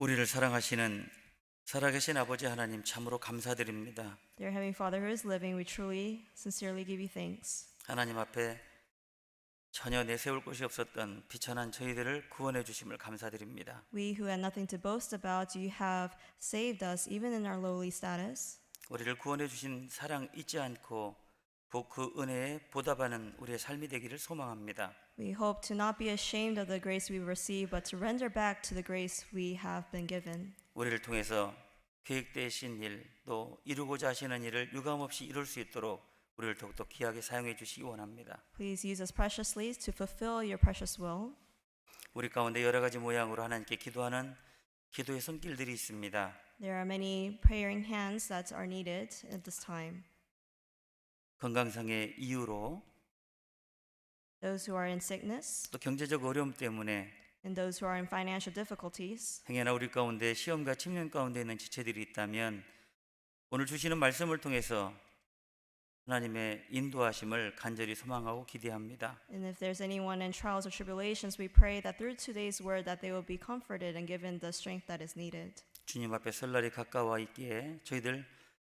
우리를 사랑하시는 살아계신 아버지 하나님 참으로 감사드립니다. Dear Heavenly Father who is living, we truly, sincerely give you thanks. 하나님 앞에 전혀 내세울 곳이 없었던 비천한 저희들을 구원해 주심을 감사드립니다. We who had nothing to boast about, you have saved us even in our lowly status. 우리를 구원해 주신 사랑 잊지 않고 그 은혜에 보답하는 우리의 삶이 되기를 소망합니다. We hope to not be ashamed of the grace we receive, but to render back to the grace we have been given. 우리를 통해서 계획되신 일, 또 이루고자 하시는 일을 유감없이 이룰 수 있도록 우리를 더욱더 귀하게 사용해 주시기 원합니다. Please use us preciously to fulfill your precious will. 우리 가운데 여러 가지 모양으로 하나님께 기도하는 기도의 손길들이 있습니다. There are many praying hands that are needed at this time. 건강상의 이유로, Those who are in sickness 또 경제적 어려움 때문에, and those who are in financial difficulties. 행여나 우리 가운데 시험과 측면 가운데 있는 지체들이 있다면 오늘 주시는 말씀을 통해서 하나님의 인도하심을 간절히 소망하고 기대합니다. And if there's anyone in trials or tribulations, we pray that through today's word that they will be comforted and given the strength that is needed. 주님 앞에 설날이 가까워 있기에 저희들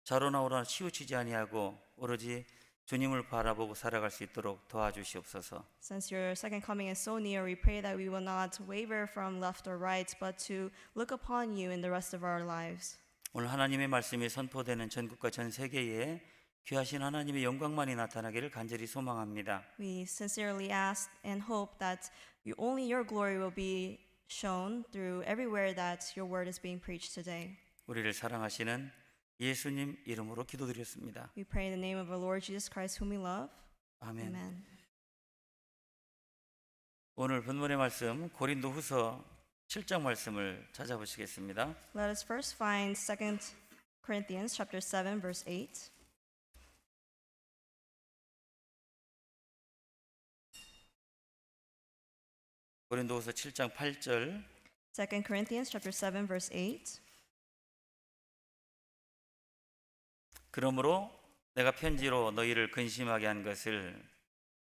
자로나오라 치우치지 아니하고 오로지 주님을 바라보고 살아갈 수 있도록 도와주시옵소서. Since your second coming is so near, we pray that we will not waver from left or right, but to look upon you in the rest of our lives. 오늘 하나님의 말씀이 선포되는 전국과 전 세계에 귀하신 하나님의 영광만이 나타나기를 간절히 소망합니다. We sincerely ask and hope that only your glory will be shown through everywhere that your word is being preached today. 우리를 사랑하시는 예수님 이름으로 기도드렸습니다. We pray in the name of our Lord Jesus Christ, whom we love. 아멘. Amen. 오늘 본문의 말씀 고린도후서 7장 말씀을 찾아보시겠습니다. Let us first find 2 Corinthians chapter 7 verse 8. 고린도후서 7장 8절 2 Corinthians chapter 7 verse 8. 그러므로 내가 편지로 너희를 근심하게 한 것을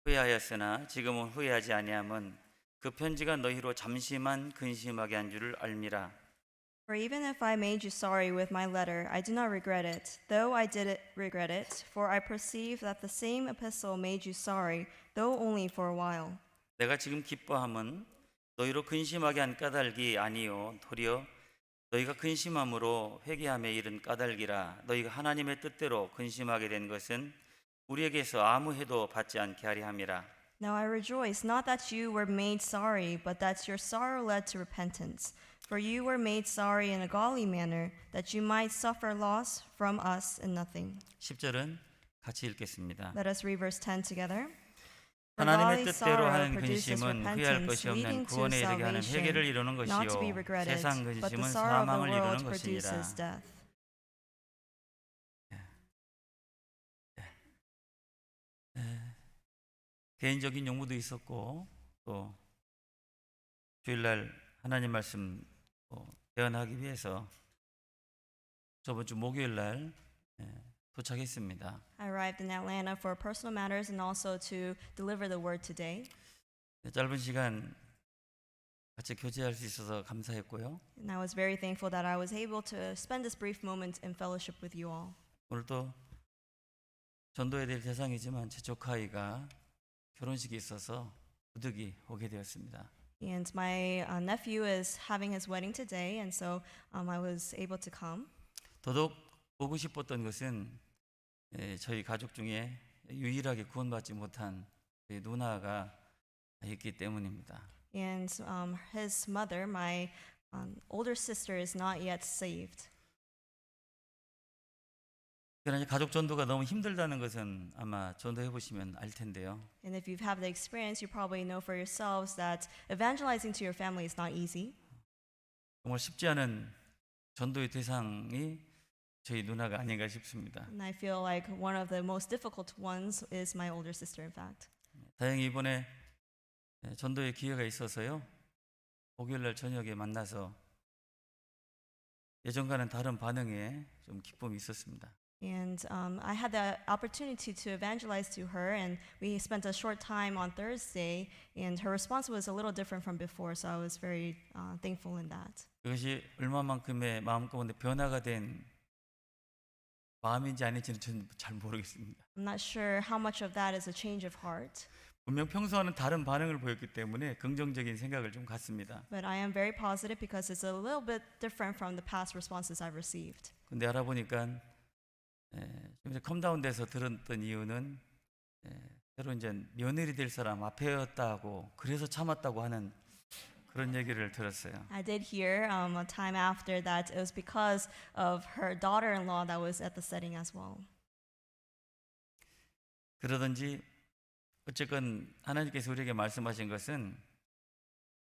후회하였으나 지금은 후회하지 아니함은 그 편지가 너희로 잠시만 근심하게 한 줄을 알미라. For even if I made you sorry with my letter, I do not regret it, though I did regret it, for I perceive that the same epistle made you sorry, though only for a while. 내가 지금 기뻐함은 너희로 근심하게 한 까닭이 아니요 도리어 너희가 근심함으로 회개함에 이른 까닭이라. 너희가 하나님의 뜻대로 근심하게 된 것은 우리에게서 아무 해도 받지 않게 하려 함이라. Now I rejoice, not that you were made sorry, but that your sorrow led to repentance. For you were made sorry in a godly manner, that you might suffer loss from us in nothing. 10절은 같이 읽겠습니다. Let us read verse 10 together. 하나님의 뜻대로 하는 근심은 후회할 것이 없는 구원에 이르게 하는 회개를 이루는 not to be 것이요 regretted, 세상 but the 근심은 sorrow of the 사망을 이루는 world 것이니라. produces death. 개인적인 용무도 있었고 또 주일날 하나님 말씀 대언하기 위해서 저번 주 목요일날 도착했습니다. I arrived in Atlanta for personal matters and also to deliver the word today. 짧은 시간 같이 교제할 수 있어서 감사했고요. And I was very thankful that I was able to spend this brief moment in fellowship with you all. 오늘 또 전도해야 될 대상이지만 제 조카아이가 결혼식이 있어서 부득이 오게 되었습니다. And my nephew is having his wedding today, and so I was able to come. 더더욱 보고 싶었던 것은 저희 가족 중에 유일하게 구원받지 못한 저희 누나가 있기 때문입니다. And his mother, my older sister, is not yet saved. 그러나 가족 전도가 너무 힘들다는 것은 아마 전도해 보시면 알 텐데요. And if you have the experience, you probably know for yourselves that evangelizing to your family is not easy. 정말 쉽지 않은 전도의 대상이 저희 누나가 아닌가 싶습니다. And I feel like one of the most difficult ones is my older sister, in fact. 다행히 이번에 전도의 기회가 있어서요. 목요일날 저녁에 만나서 예전과는 다른 반응에 좀 기쁨이 있었습니다. And I had the opportunity to evangelize to her, and we spent a short time on Thursday, and her response was a little different from before, so I was very thankful in that. 그것이 얼마만큼의 마음 가운데 변화가 된 마음인지 아닌지는 저는 잘 모르겠습니다. I'm not sure how much of that is a change of heart, 분명 평소와는 다른 반응을 보였기 때문에 긍정적인 생각을 좀 갖습니다. but I am very positive because it's a little bit different from the past responses I've received. 근데 알아보니까 좀 이제 컴다운돼서 들었던 이유는 새로 이제 며느리 될 사람 앞에였다고 그래서 참았다고 하는 그런 얘기를 들었어요. I did hear a time after that it was because of her daughter-in-law that was at the setting as well. 그러든지 어쨌건 하나님께서 우리에게 말씀하신 것은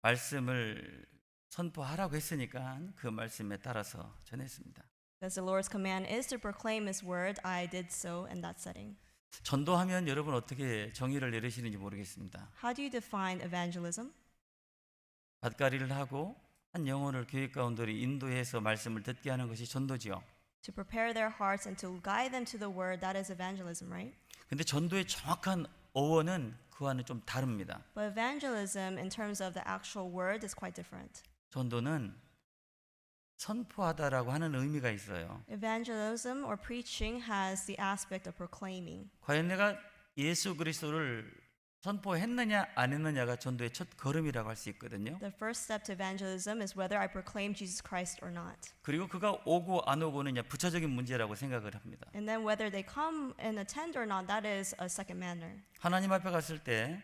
말씀을 선포하라고 했으니까 그 말씀에 따라서 전했습니다. Because the Lord's command is to proclaim His word, I did so in that setting. 전도하면 여러분 어떻게 정의를 내리시는지 모르겠습니다. How do you define evangelism? 밭갈이를 하고 한 영혼을 교회 가운데로 인도해서 말씀을 듣게 하는 것이 전도지요. To prepare their hearts and to guide them to the word, that is evangelism, right? 근데 전도의 정확한 어원은 그와는 좀 다릅니다. But evangelism, in terms of the actual word, is quite different. 전도는 선포하다라고 하는 의미가 있어요. Evangelism or preaching has the aspect of proclaiming. 과연 내가 예수 그리스도를 선포했느냐 안 했느냐가 전도의 첫 걸음이라고 할 수 있거든요. The first step to evangelism is whether I proclaim Jesus Christ or not. 그리고 그가 오고 안 오고는 그냥 부차적인 문제라고 생각을 합니다. And then whether they come and attend or not, that is a second matter. 하나님 앞에 갔을 때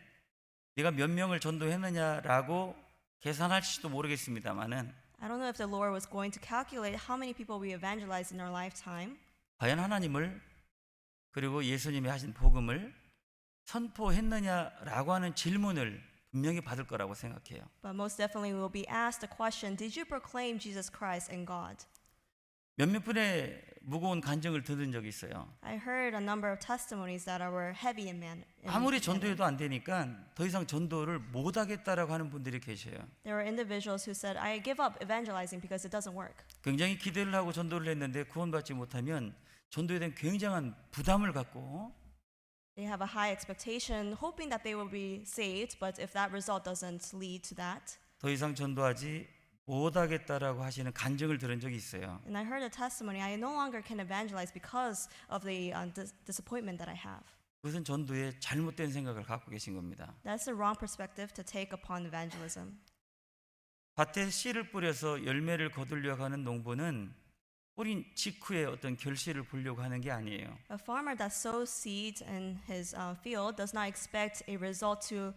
네가 몇 명을 전도했느냐라고 계산할지도 모르겠습니다만은 I don't know if the Lord was going to calculate how many people we evangelized in our lifetime. 과연 하나님을 그리고 예수님이 하신 복음을 선포했느냐라고 하는 질문을 분명히 받을 거라고 생각해요. But most definitely we will be asked the question, did you proclaim Jesus Christ and God? 몇몇 분의 무거운 간증을 들은 적이 있어요. I heard a number of testimonies that were heavy in manner. 아무리 전도해도 안 되니까 더 이상 전도를 못 하겠다라고 하는 분들이 계셔요. There were individuals who said, I give up evangelizing because it doesn't work. 굉장히 기대를 하고 전도를 했는데 구원받지 못하면 전도에 대한 굉장한 부담을 갖고 They have a high expectation, hoping that they will be saved, but if that result doesn't lead to that, 더 이상 전도하지 못하겠다라고 하시는 간증을 들은 적이 있어요. and I heard a testimony, I no longer can evangelize because of the disappointment that I have. 그것은 전도에 잘못된 생각을 갖고 계신 겁니다. That's the wrong perspective to take upon evangelism. 밭에 씨를 뿌려서 열매를 거두려고 하는 농부는 뿌린 직후에 어떤 결실을 보려고 하는 게 아니에요. A farmer that sows seeds in his field does not expect a result to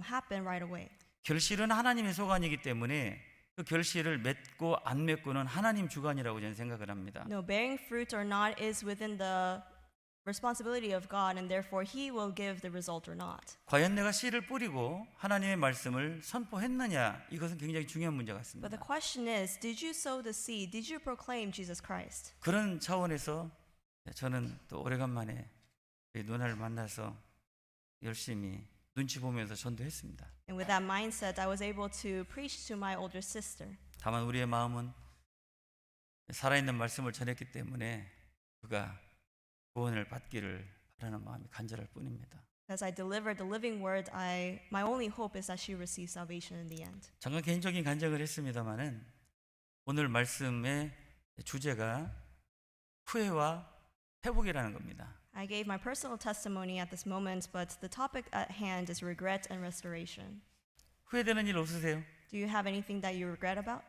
happen right away. 결실은 하나님의 소관이기 때문에 그 결실을 맺고 안 맺고는 하나님 주관이라고 저는 생각을 합니다. No, bearing fruit or not is within the responsibility of God, and therefore He will give the result or not. 과연 내가 씨를 뿌리고 하나님의 말씀을 선포했느냐, 이것은 굉장히 중요한 문제 But 같습니다. the question is, did you sow the seed? Did you proclaim Jesus Christ? 그런 차원에서 저는 또 오래간만에 우리 누나를 만나서 열심히 눈치 보면서 전도했습니다. And with that mindset, I was able to preach to my older sister. 다만 우리의 마음은 살아있는 말씀을 전했기 때문에 그가 구원을 받기를 바라는 마음이 간절할 뿐입니다. As I delivered the living word, my only hope is that she receives salvation in the end. 잠깐 개인적인 간증을 했습니다마는 오늘 말씀의 주제가 후회와 회복이라는 겁니다. I gave my personal testimony at this moment, but the topic at hand is regret and restoration. 후회되는 일 없으세요? Do you have anything that you regret about?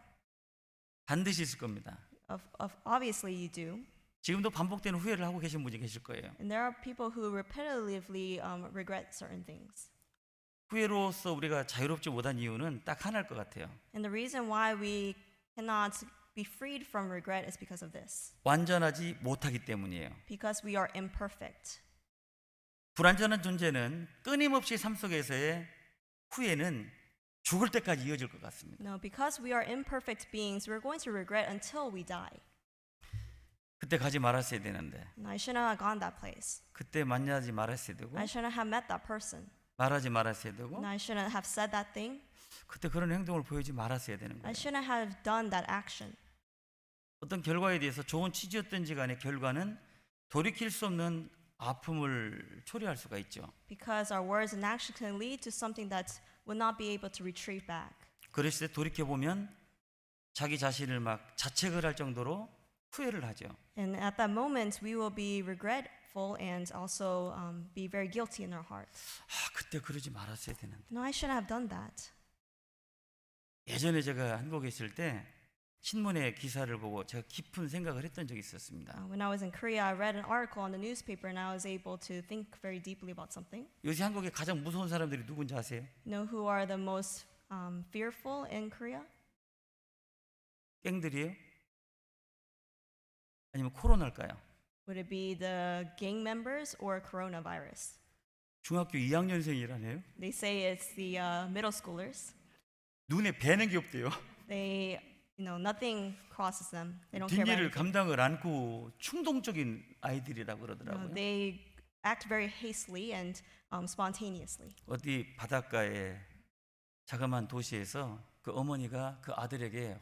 반드시 있을 겁니다. Obviously you do. 지금도 반복되는 후회를 하고 계신 분이 계실 거예요. And there are people who repetitively regret certain things. 후회로서 우리가 자유롭지 못한 이유는 딱 하나일 것 같아요. And the reason why we cannot be freed from regret is because of this. 완전하지 못하기 때문이에요. Because we are imperfect. 불완전한 존재는 끊임없이 삶 속에서의 후회는 죽을 때까지 이어질 것 같습니다. No, because we are imperfect beings, we're going to regret until we die. 그때 가지 말았어야 되는데, And I shouldn't have gone that place. 그때 만나지 말았어야 되고, I shouldn't have met that person. 말하지 말았어야 되고, And I shouldn't have said that thing. 그때 그런 행동을 보이지 말았어야 되는 I 거예요. shouldn't have done that action. 어떤 결과에 대해서 좋은 취지였든지 간에 결과는 돌이킬 수 없는 아픔을 초래할 수가 있죠. because our words and actions can lead to something that would not be able to retrieve back. 그랬을 때 돌이켜 보면 자기 자신을 막 자책을 할 정도로 후회를 하죠. And at that moment, we will be regretful and also be very guilty in our heart. 아, 그때 그러지 말았어야 되는데. No, I shouldn't have done that. 예전에 제가 한국에 있을 때 신문의 기사를 보고 제가 깊은 생각을 했던 적이 있었습니다. When I was in Korea, I read an article on the newspaper and I was able to think very deeply about something. 요새 한국에 가장 무서운 사람들이 누군지 아세요? You know who are the most fearful in Korea? 갱들이에요? 아니면 코로나일까요? Would it be the gang members or coronavirus? 중학교 2학년생이라네요. They say it's the middle schoolers. 눈에 뵈는 게 없대요. They, nothing crosses them. They don't care about 뒷일을 anything. 감당을 않고 충동적인 아이들이라고 그러더라고요. They act very hastily and spontaneously. 어디 바닷가에 자그마한 도시에서 그 어머니가 그 아들에게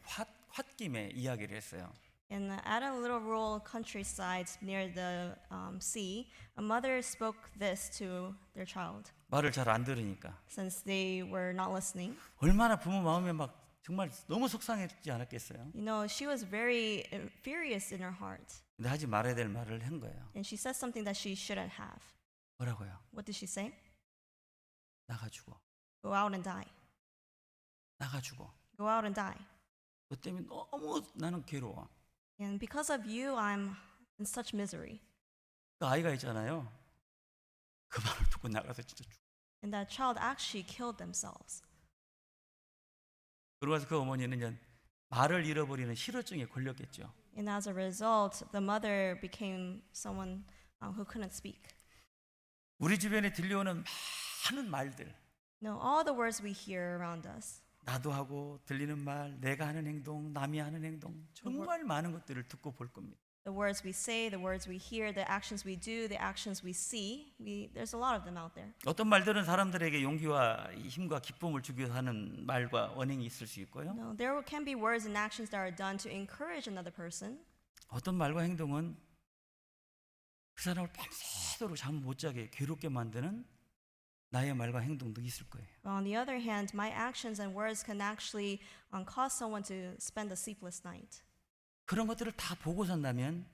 홧김에 이야기를 했어요. And at a little rural countryside near the sea, a mother spoke this to their child 말을 잘 안 들으니까. since they were not listening. 얼마나 부모 마음에 막 정말 너무 속상했지 않았겠어요. She was very furious in her heart. 근데 하지 말아야 될 말을 한 거예요. And she said something that she shouldn't have. 뭐라고요? What did she say? 나가 죽어. Go out and die. 나가 죽어. Go out and die. 너 때문에 너무 나는 괴로워. And because of you, I'm in such misery. 그 아이가 있잖아요. 그 말을 듣고 나가서 진짜 죽어. And that child actually killed themselves. 그러고 나서 그 어머니는 이제 말을 잃어버리는 실어증에 걸렸겠죠. And as a result, the mother became someone who couldn't speak. 우리 주변에 들려오는 많은 말들, All the words we hear around us, 나도 하고 들리는 말, 내가 하는 행동, 남이 하는 행동, 정말 많은 것들을 듣고 볼 겁니다. the words we say, the words we hear, the actions we do, the actions we see, there's a lot of them out there. 어떤 말들은 사람들에게 용기와 힘과 기쁨을 주기 위해서 하는 말과 언행이 있을 수 있고요. There can be words and actions that are done to encourage another person. 어떤 말과 행동은 그 사람을 밤새도록 잠 못 자게 괴롭게 만드는 나의 말과 행동도 있을 거예요. On the other hand, my actions and words can actually cause someone to spend a sleepless night. 그런 것들을 다 보고 산다면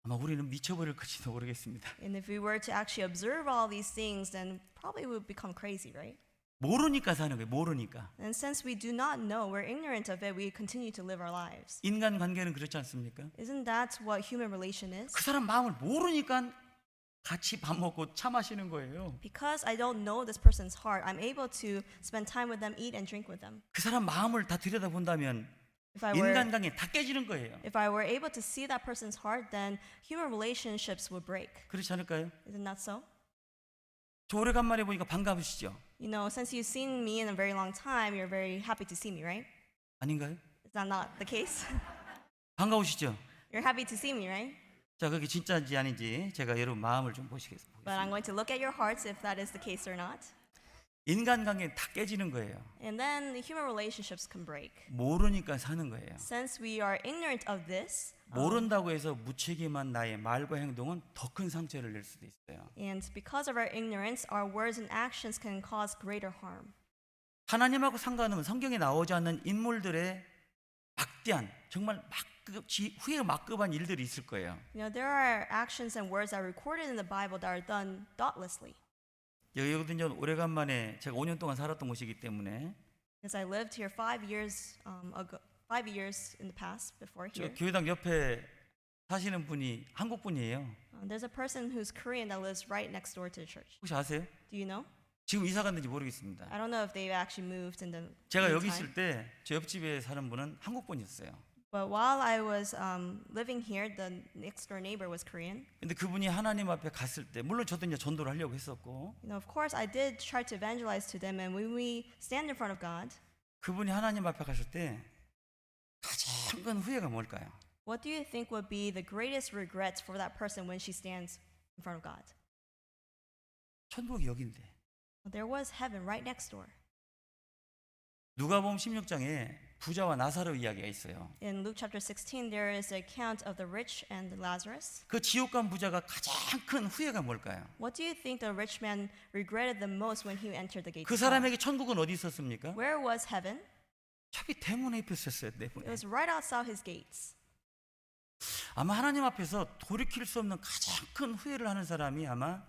아마 우리는 미쳐버릴지도 모르겠습니다. And if we were to actually observe all these things, then probably we would become crazy, right? 모르니까 사는 거예요. 모르니까. And since we do not know, we're ignorant of it, we continue to live our lives. 인간 관계는 그렇지 않습니까? Isn't that what human relation is? 그 사람 마음을 모르니까 같이 밥 먹고 차 마시는 거예요. Because I don't know this person's heart, I'm able to spend time with them, eat and drink with them. 그 사람 마음을 다 들여다본다면 If 인간관계 다 깨지는 거예요. I were able to see that person's heart, then human relationships would break. 그렇지 않을까요? Isn't that so? 저 오래간만에 보니까 반가우시죠? Since you've seen me in a very long time, you're very happy to see me, right? 아닌가요? Is that not the case? 반가우시죠? You're happy to see me, right? 자, 그게 진짜인지 아닌지 제가 여러분 마음을 좀 보시겠습니다. But I'm going to look at your hearts if that is the case or not. 인간관계 다 깨지는 거예요. And then the human relationships can break. 모르니까 사는 거예요. Since we are ignorant of this, 모른다고 해서 무책임한 나의 말과 행동은 더 큰 상처를 낼 수도 있어요. and because of our ignorance, our words and actions can cause greater harm. 하나님하고 상관없는 성경에 나오지 않는 인물들의 막대한 정말 후회 막급한 일들이 있을 거예요. There are actions and words that are recorded in the Bible that are done thoughtlessly. 여기거든요. 오래간만에 제가 5년 동안 살았던 곳이기 때문에 Because I lived here 5 years ago, 5 years in the past before 저 here. 교회당 옆에 사시는 분이 한국 분이에요. There's a person who's Korean that lives right next door to the church. 혹시 아세요? Do you know? 지금 이사 갔는지 모르겠습니다. I don't know if they've actually moved in the 제가 여기 meantime. 있을 때 저 옆집에 사는 분은 한국 분이었어요. But while I was living here, the next door neighbor was Korean. 근데 그분이 하나님 앞에 갔을 때 물론 저도 이제 전도를 하려고 했었고 Of course, I did try to evangelize to them, and when we stand in front of God, 그분이 하나님 앞에 갔을 때 가장 큰 후회가 뭘까요? what do you think would be the greatest regret for that person when she stands in front of God? 천국이 여기인데. Well, there was heaven right next door. 누가복음 16장에 부자와 나사로 이야기가 있어요. In Luke chapter 16, there is an account of the rich and Lazarus. 그 지옥 간 부자가 가장 큰 후회가 뭘까요? What do you think the rich man regretted the most when he entered the gate? 그 사람에게 천국은 어디 있었습니까? Where was heaven? 저기 대문에 있었어요. It 대문에. was right outside his gates. 아마 하나님 앞에서 돌이킬 수 없는 가장 큰 후회를 하는 사람이 아마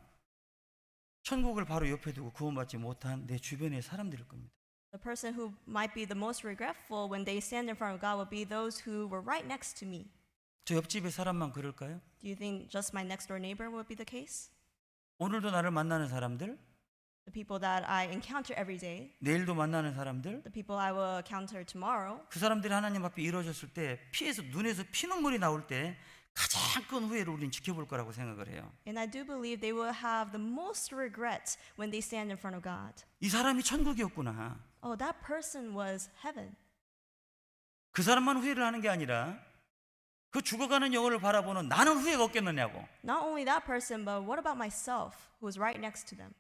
천국을 바로 옆에 두고 구원받지 못한 내 주변의 사람들일 겁니다. The person who might be the most regretful when they stand in front of God will be those who were right next to me. 저 옆집의 사람만 그럴까요? Do you think just my next door neighbor would be the case? 오늘도 나를 만나는 사람들, The people that I encounter every day, 내일도 만나는 사람들, the people I will encounter tomorrow, 그 사람들이 하나님 앞에 이루어졌을 때 피에서 눈에서 피눈물이 나올 때 가장 큰 후회를 우리는 지켜볼 거라고 생각을 해요. and I do believe they will have the most regret when they stand in front of God. 이 사람이 천국이었구나. Oh, that person was heaven. 그 사람만 후회를 하는 게 아니라 그 죽어가는 영혼을 바라보는 나는 후회가 없겠느냐고. Not only that person, but what about myself who was right next to them?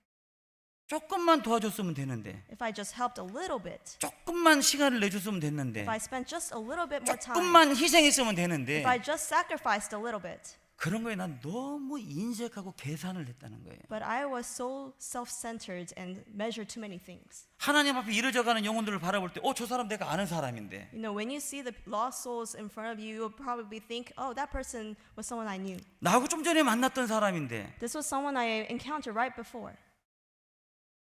조금만 도와줬으면 되는데, If I just helped a little bit, 조금만 시간을 내줬으면 됐는데, if I spent just a little bit more time, 조금만 희생했으면 되는데, if I just sacrificed a little bit. 그런 거에 난 너무 인색하고 계산을 했다는 거예요. But I was so self-centered and measured too many things. 하나님 앞에 이르져가는 영혼들을 바라볼 때, 저 사람 내가 아는 사람인데, You know, when you see the lost souls in front of you, you'll probably think, oh, that person was someone I knew. 나하고 좀 전에 만났던 사람인데, This was someone I encountered right before.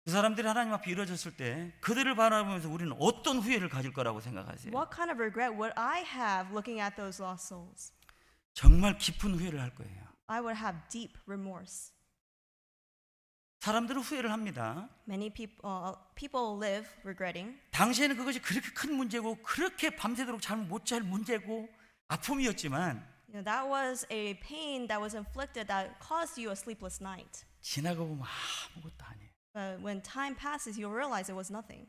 그 사람들이 하나님 앞에 이루어졌을 때 그들을 바라보면서 우리는 어떤 후회를 가질 거라고 생각하세요? What kind of regret would I have looking at those lost souls? 정말 깊은 후회를 할 거예요. I would have deep remorse. 사람들은 후회를 합니다. Many people live regretting. 당시에는 그것이 그렇게 큰 문제고 그렇게 밤새도록 잠을 못 잘 문제고 아픔이었지만 You know, that was a pain that was inflicted that caused you a sleepless night. 지나고 보면 아무것도 아니에요. But when time passes, you'll realize it was nothing.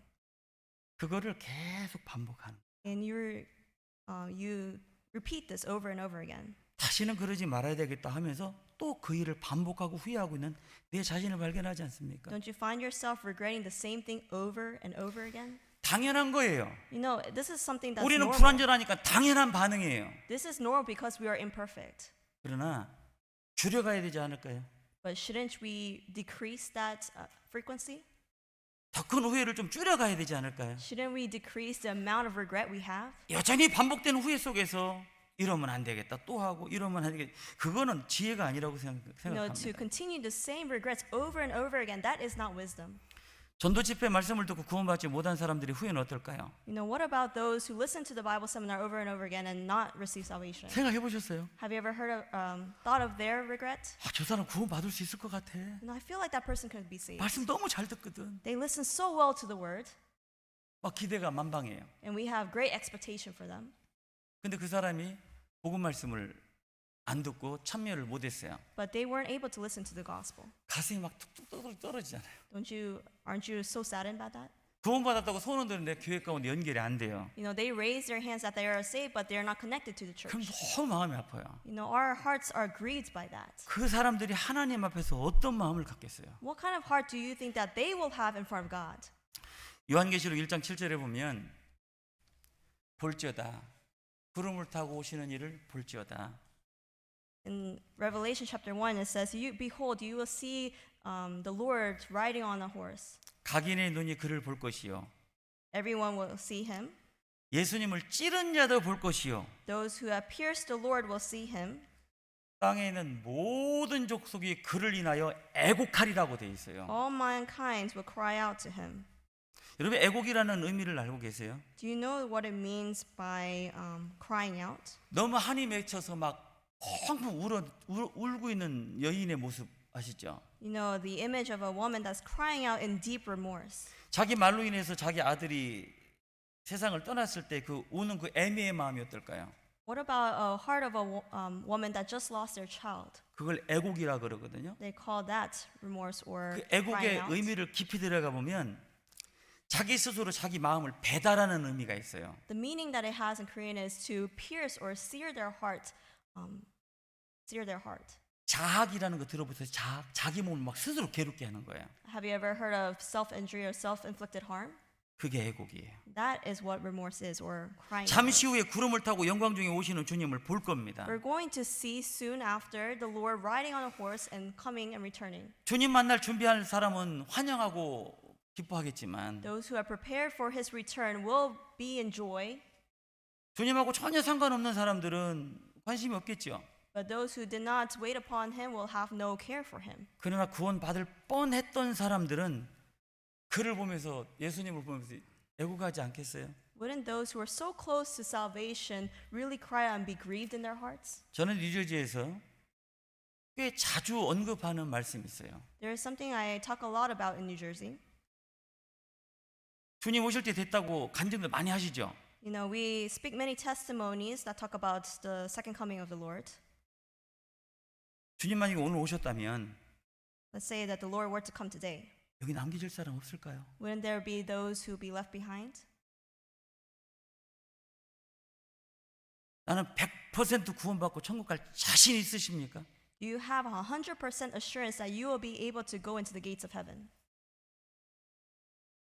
그거를 계속 반복하는. And you repeat this over and over again. 다시는 그러지 말아야 되겠다 하면서 또 그 일을 반복하고 후회하고 있는 내 자신을 발견하지 않습니까? Don't you find yourself regretting the same thing over and over again? 당연한 거예요. You know, this is something that's 우리는 normal. 불완전하니까 당연한 반응이에요. This is normal because we are imperfect. 그러나 줄여가야 되지 않을까요? But shouldn't we decrease that frequency? 더 큰 후회를 좀 줄여가야 되지 않을까요? Shouldn't we decrease the amount of regret we have? 여전히 반복되는 후회 속에서 이러면 안 되겠다 또 하고 이러면 안 되겠다. 그거는 지혜가 아니라고 You know, to 생각합니다. continue the same regrets over and over again, that is not wisdom. 전도 집회 말씀을 듣고 구원받지 못한 사람들의 후회는 어떨까요? You know, what about those who listen to the Bible seminar over and over again and not receive salvation? 생각해 보셨어요? Have you ever thought of their regret? 저 사람 구원받을 수 있을 것 같아. You know, I feel like that person could be saved. 말씀 너무 잘 듣거든. They listen so well to the word, 막 기대가 만방해요. and we have great expectation for them. 근데 그 사람이 복음 말씀을 안 듣고 참여를 못했어요. But they weren't able to listen to the gospel. 가슴이 막 뚝뚝 떨어지잖아요. Aren't you so saddened by that? 구원받았다고 손은 드는데 교회 가운데 연결이 안 돼요. You know, they raise their hands that they are saved, but they are not connected to the 그럼 church. 너무 마음이 아파요. You know, our hearts are grieved by that. 그 사람들이 하나님 앞에서 어떤 마음을 갖겠어요? What kind of heart do you think that they will have in front of God? 요한계시록 1장 7절에 보면 볼지어다 구름을 타고 오시는 이를 볼지어다. In Revelation chapter 1, it says, Behold, you will see the Lord riding on a horse. 각인의 눈이 그를 볼 것이요 Everyone will see him. 예수님을 찌른 자도 볼 것이요 Those who have pierced the Lord will see him. 땅에 있는 모든 족속이 그를 인하여 애곡하리라고 돼 있어요. All mankind will cry out to him. 여러분 애곡이라는 의미를 알고 계세요? Do you know what it means by crying out? 너무 한이 맺혀서 막 펑펑 울고 있는 여인의 모습 아시죠? You know, the image of a woman that's crying out in deep remorse. 자기 말로 인해서 자기 아들이 세상을 떠났을 때 그 우는 그 애미의 마음이 어떨까요? What about a heart of a woman that just lost their child? 그걸 애곡이라 그러거든요. They call that remorse or 그 crying 애곡의 out. 의미를 깊이 들어가 보면 자기 스스로 자기 마음을 배달하는 의미가 있어요. The meaning that it has in Korean is to pierce or sear their heart. Sear their heart. 자학이라는 거 들어보세요. 자기 몸을 막 스스로 괴롭게 하는 거예요. Have you ever heard of self-injury or self-inflicted harm? 그게 애곡이에요. That is what remorse is, or crying. 잠시 후에 구름을 타고 영광 중에 오시는 주님을 볼 겁니다. We're going to see soon after the Lord riding on a horse and coming and returning. 주님 만날 준비할 사람은 환영하고 기뻐하겠지만 Those who are prepared for his return will be in joy, 주님하고 전혀 상관없는 사람들은 관심이 없겠죠. but those who did not wait upon him will have no care for him. 그러나 구원받을 뻔했던 사람들은 그를 보면서 예수님을 보면서 애곡하지 않겠어요? Wouldn't those who are so close to salvation really cry out and be grieved in their hearts? 저는 뉴저지에서 꽤 자주 언급하는 말씀이 있어요. There is something I talk a lot about in New Jersey. 주님 오실 때 됐다고 간증들 많이 하시죠. You know, we speak many testimonies that talk about the second coming of the Lord. 주님 만약에 오늘 오셨다면 Let's say that the Lord were to come today. 여기 남겨질 사람 없을까요? Wouldn't there be those who be left behind? 나는 100% 구원받고 천국 갈 자신 있으십니까? Do you have 100% assurance that you will be able to go into the gates of heaven?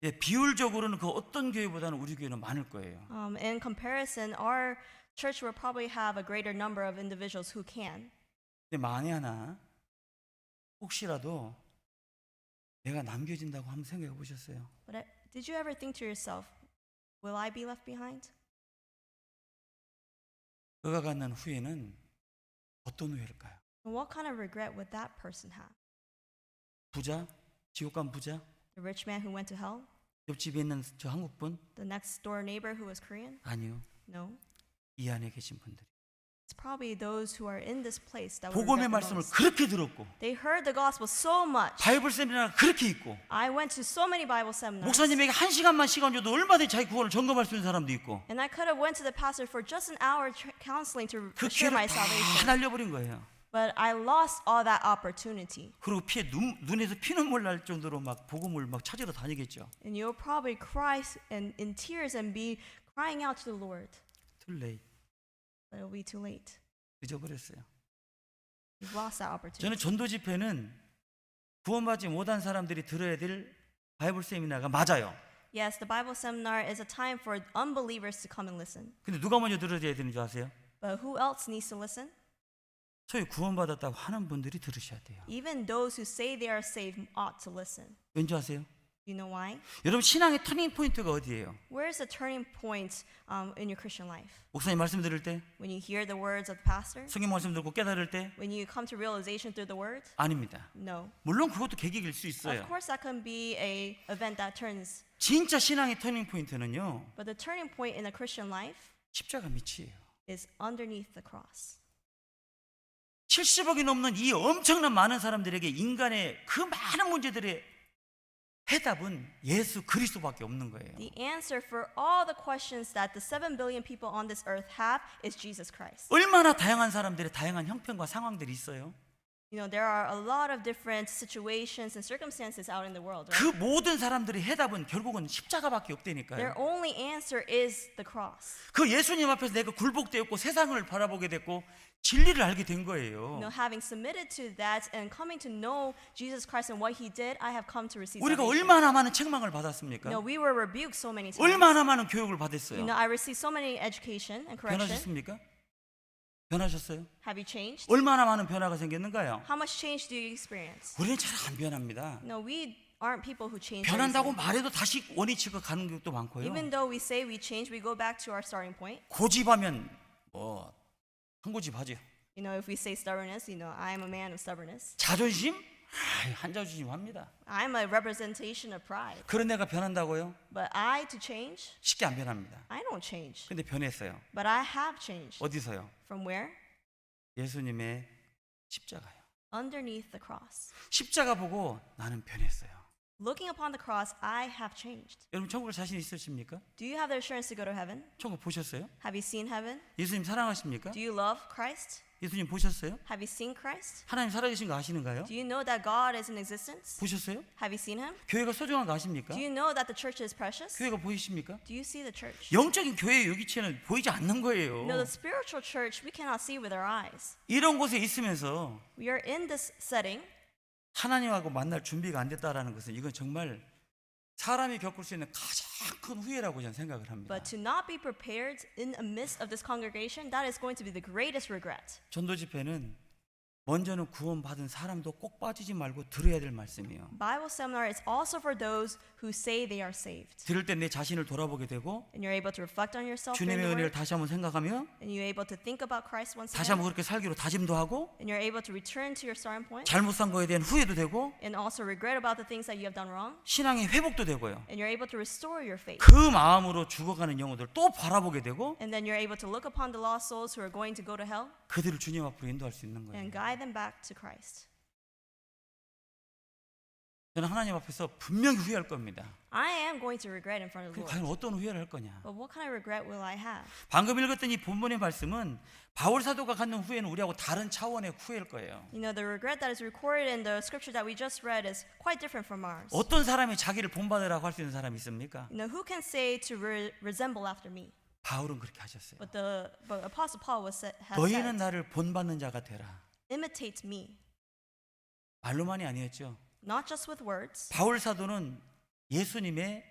예, 비율적으로는 그 어떤 교회보다는 우리 교회는 많을 거예요. In comparison, our church will probably have a greater number of individuals who can. 근데 만에 하나 혹시라도 내가 남겨진다고 한번 생각해 보셨어요? But did you ever think to yourself, will I be left behind? 그가 갖는 후회는 어떤 후회일까요? And what kind of regret would that person have? 부자? 지옥 간 부자? The rich man who went to hell? 옆집에 있는 저 한국 분? The next door neighbor who was Korean? 아니요. No. 이 안에 계신 분들. It's probably those who are in this place that will 복음의 regret the 말씀을 most. 그렇게 들었고 They heard the gospel so much. 바이블 세미나가 그렇게 있고 I went to so many Bible seminars. 목사님에게 1시간만 시간 줘도 얼마든지 자기 구원을 점검할 수 있는 사람도 있고 And I could have went to the pastor for just an hour counseling to 그 assure my 기회를 다 salvation. 날려버린 거예요. But I lost all that opportunity. 그리고 눈에서 피눈물 날 정도로 막 복음을 막 찾으러 다니겠죠. And you'll probably cry and in tears and be crying out to the Lord. Too late. But it'll be too late. 잊어버렸어요. You've lost that opportunity. 저는 전도 집회는 구원받지 못한 사람들이 들어야 될 바이블 세미나가 맞아요. Yes, the Bible seminar is a time for unbelievers to come and listen. 근데 누가 먼저 들어야 되는 줄 아세요? But who else needs to listen? 소위 구원받았다고 하는 분들이 들으셔야 돼요. Even those who say they are saved ought to listen. 왠지 아세요? You know why? 여러분 신앙의 터닝 포인트가 어디예요? Where is the turning point in your Christian life? 목사님 말씀 들을 때, When you hear the words of the pastor? 성경 말씀 듣고 깨달을 때 When you come to realization through the word? 아닙니다. No. 물론 그것도 계기일 수 Of 있어요. course, that can be a event that turns. 진짜 신앙의 터닝 포인트는요. But the turning point in the Christian life 십자가 밑이에요. is underneath the cross. 70억이 넘는 이 엄청난 많은 사람들에게 인간의 그 많은 문제들의 해답은 예수 그리스도밖에 없는 거예요. The answer for all the questions that the 7 billion people on this earth have is Jesus Christ. 얼마나 다양한 사람들의 다양한 형편과 상황들이 있어요. You know, there are a lot of different situations and circumstances out in the world, 그 right? 모든 사람들의 해답은 결국은 십자가밖에 Their 없다니까요. only answer is the cross. 그 예수님 앞에서 내가 굴복되었고 세상을 바라보게 됐고 진리를 알게 된 거예요. You know, having submitted to that and coming to know Jesus Christ and what He did, I have come to receive 우리가 salvation. 얼마나 많은 책망을 받았습니까? You know, we were rebuked so many times. 얼마나 많은 교육을 You 받았어요. know, I received so many education and correction. 변하셨습니까? 변하셨어요? Have you changed? 얼마나 많은 변화가 생겼는가요? How much change do you experience? 우리는 잘 안 변합니다. No, we aren't people who change. very 변한다고 easily. 말해도 다시 원위치가 가는 것도 많고요. Even though we say we change, we go back to our starting point. 고집하면 한 고집하죠. You know, if we say stubbornness, you know, I'm a man of stubbornness. 자존심? 한자주심합니다. I'm a representation of pride. 그런 애가 변한다고요? But I to change? 쉽게 안 변합니다. I don't change. 근데 변했어요. But I have changed. 어디서요? From where? 예수님의 십자가요. Underneath the cross. 십자가 보고 나는 변했어요. Looking upon the cross, I have changed. 여러분 천국을 자신 있으십니까? Do you have the assurance to go to heaven? 천국 보셨어요? Have you seen heaven? 예수님 사랑하십니까? Do you love Christ? 예수님 보셨어요? Have you seen Christ? 하나님 살아계신 거 아시는가요? Do you know that God is in existence? 보셨어요? Have you seen Him? 교회가 소중한 거 아십니까? Do you know that the church is precious? 교회가 보이십니까? Do you see the church? 영적인 교회의 유기체는 보이지 않는 거예요. No, the spiritual church we cannot see with our eyes. 이런 곳에 있으면서 We are in this setting, 하나님하고 만날 준비가 안 됐다라는 것은 이건 정말 사람이 겪을 수 있는 가장 큰 후회라고 저는 생각을 합니다. But to not be prepared in the midst of this congregation, that is going to be the greatest regret. 전도 집회는 먼저는 구원받은 사람도 꼭 빠지지 말고 들어야 될 말씀이에요. Bible seminar is also for those who say they are saved. 들을 때 내 자신을 돌아보게 되고 And you're able to reflect on yourself in 주님의 the 은혜를 word. 다시 한번 생각하며 And you're able to think about Christ once 다시 again. 한번 그렇게 살기로 다짐도 하고 And you're able to return to your starting point. 잘못 산 거에 대한 후회도 되고 And also regret about the things that you have done wrong. 신앙의 회복도 되고요. And you're able to restore your faith. 그 마음으로 죽어가는 영혼들 또 바라보게 되고 And then you're able to look upon the lost souls who are going to go to hell 그들을 주님 앞으로 인도할 수 있는 거예요. and guide them back to Christ. 저는 하나님 앞에서 분명히 후회할 겁니다. I am going to regret in front of the 과연 Lord. 어떤 후회를 할 거냐? But what kind of regret will I have? 방금 읽었던 이 본문의 말씀은 바울 사도가 갖는 후회는 우리하고 다른 차원의 후회일 거예요. You know, the regret that is recorded in the scripture that we just read is quite different from ours. 어떤 사람이 자기를 본받으라고 할 수 있는 사람이 있습니까? You know, who can say to resemble after me? 바울은 그렇게 하셨어요. But Apostle Paul has 너희는 said, 나를 본받는 자가 되라. imitate me. 말로만이 아니었죠. Not just with words, 바울 사도는 예수님의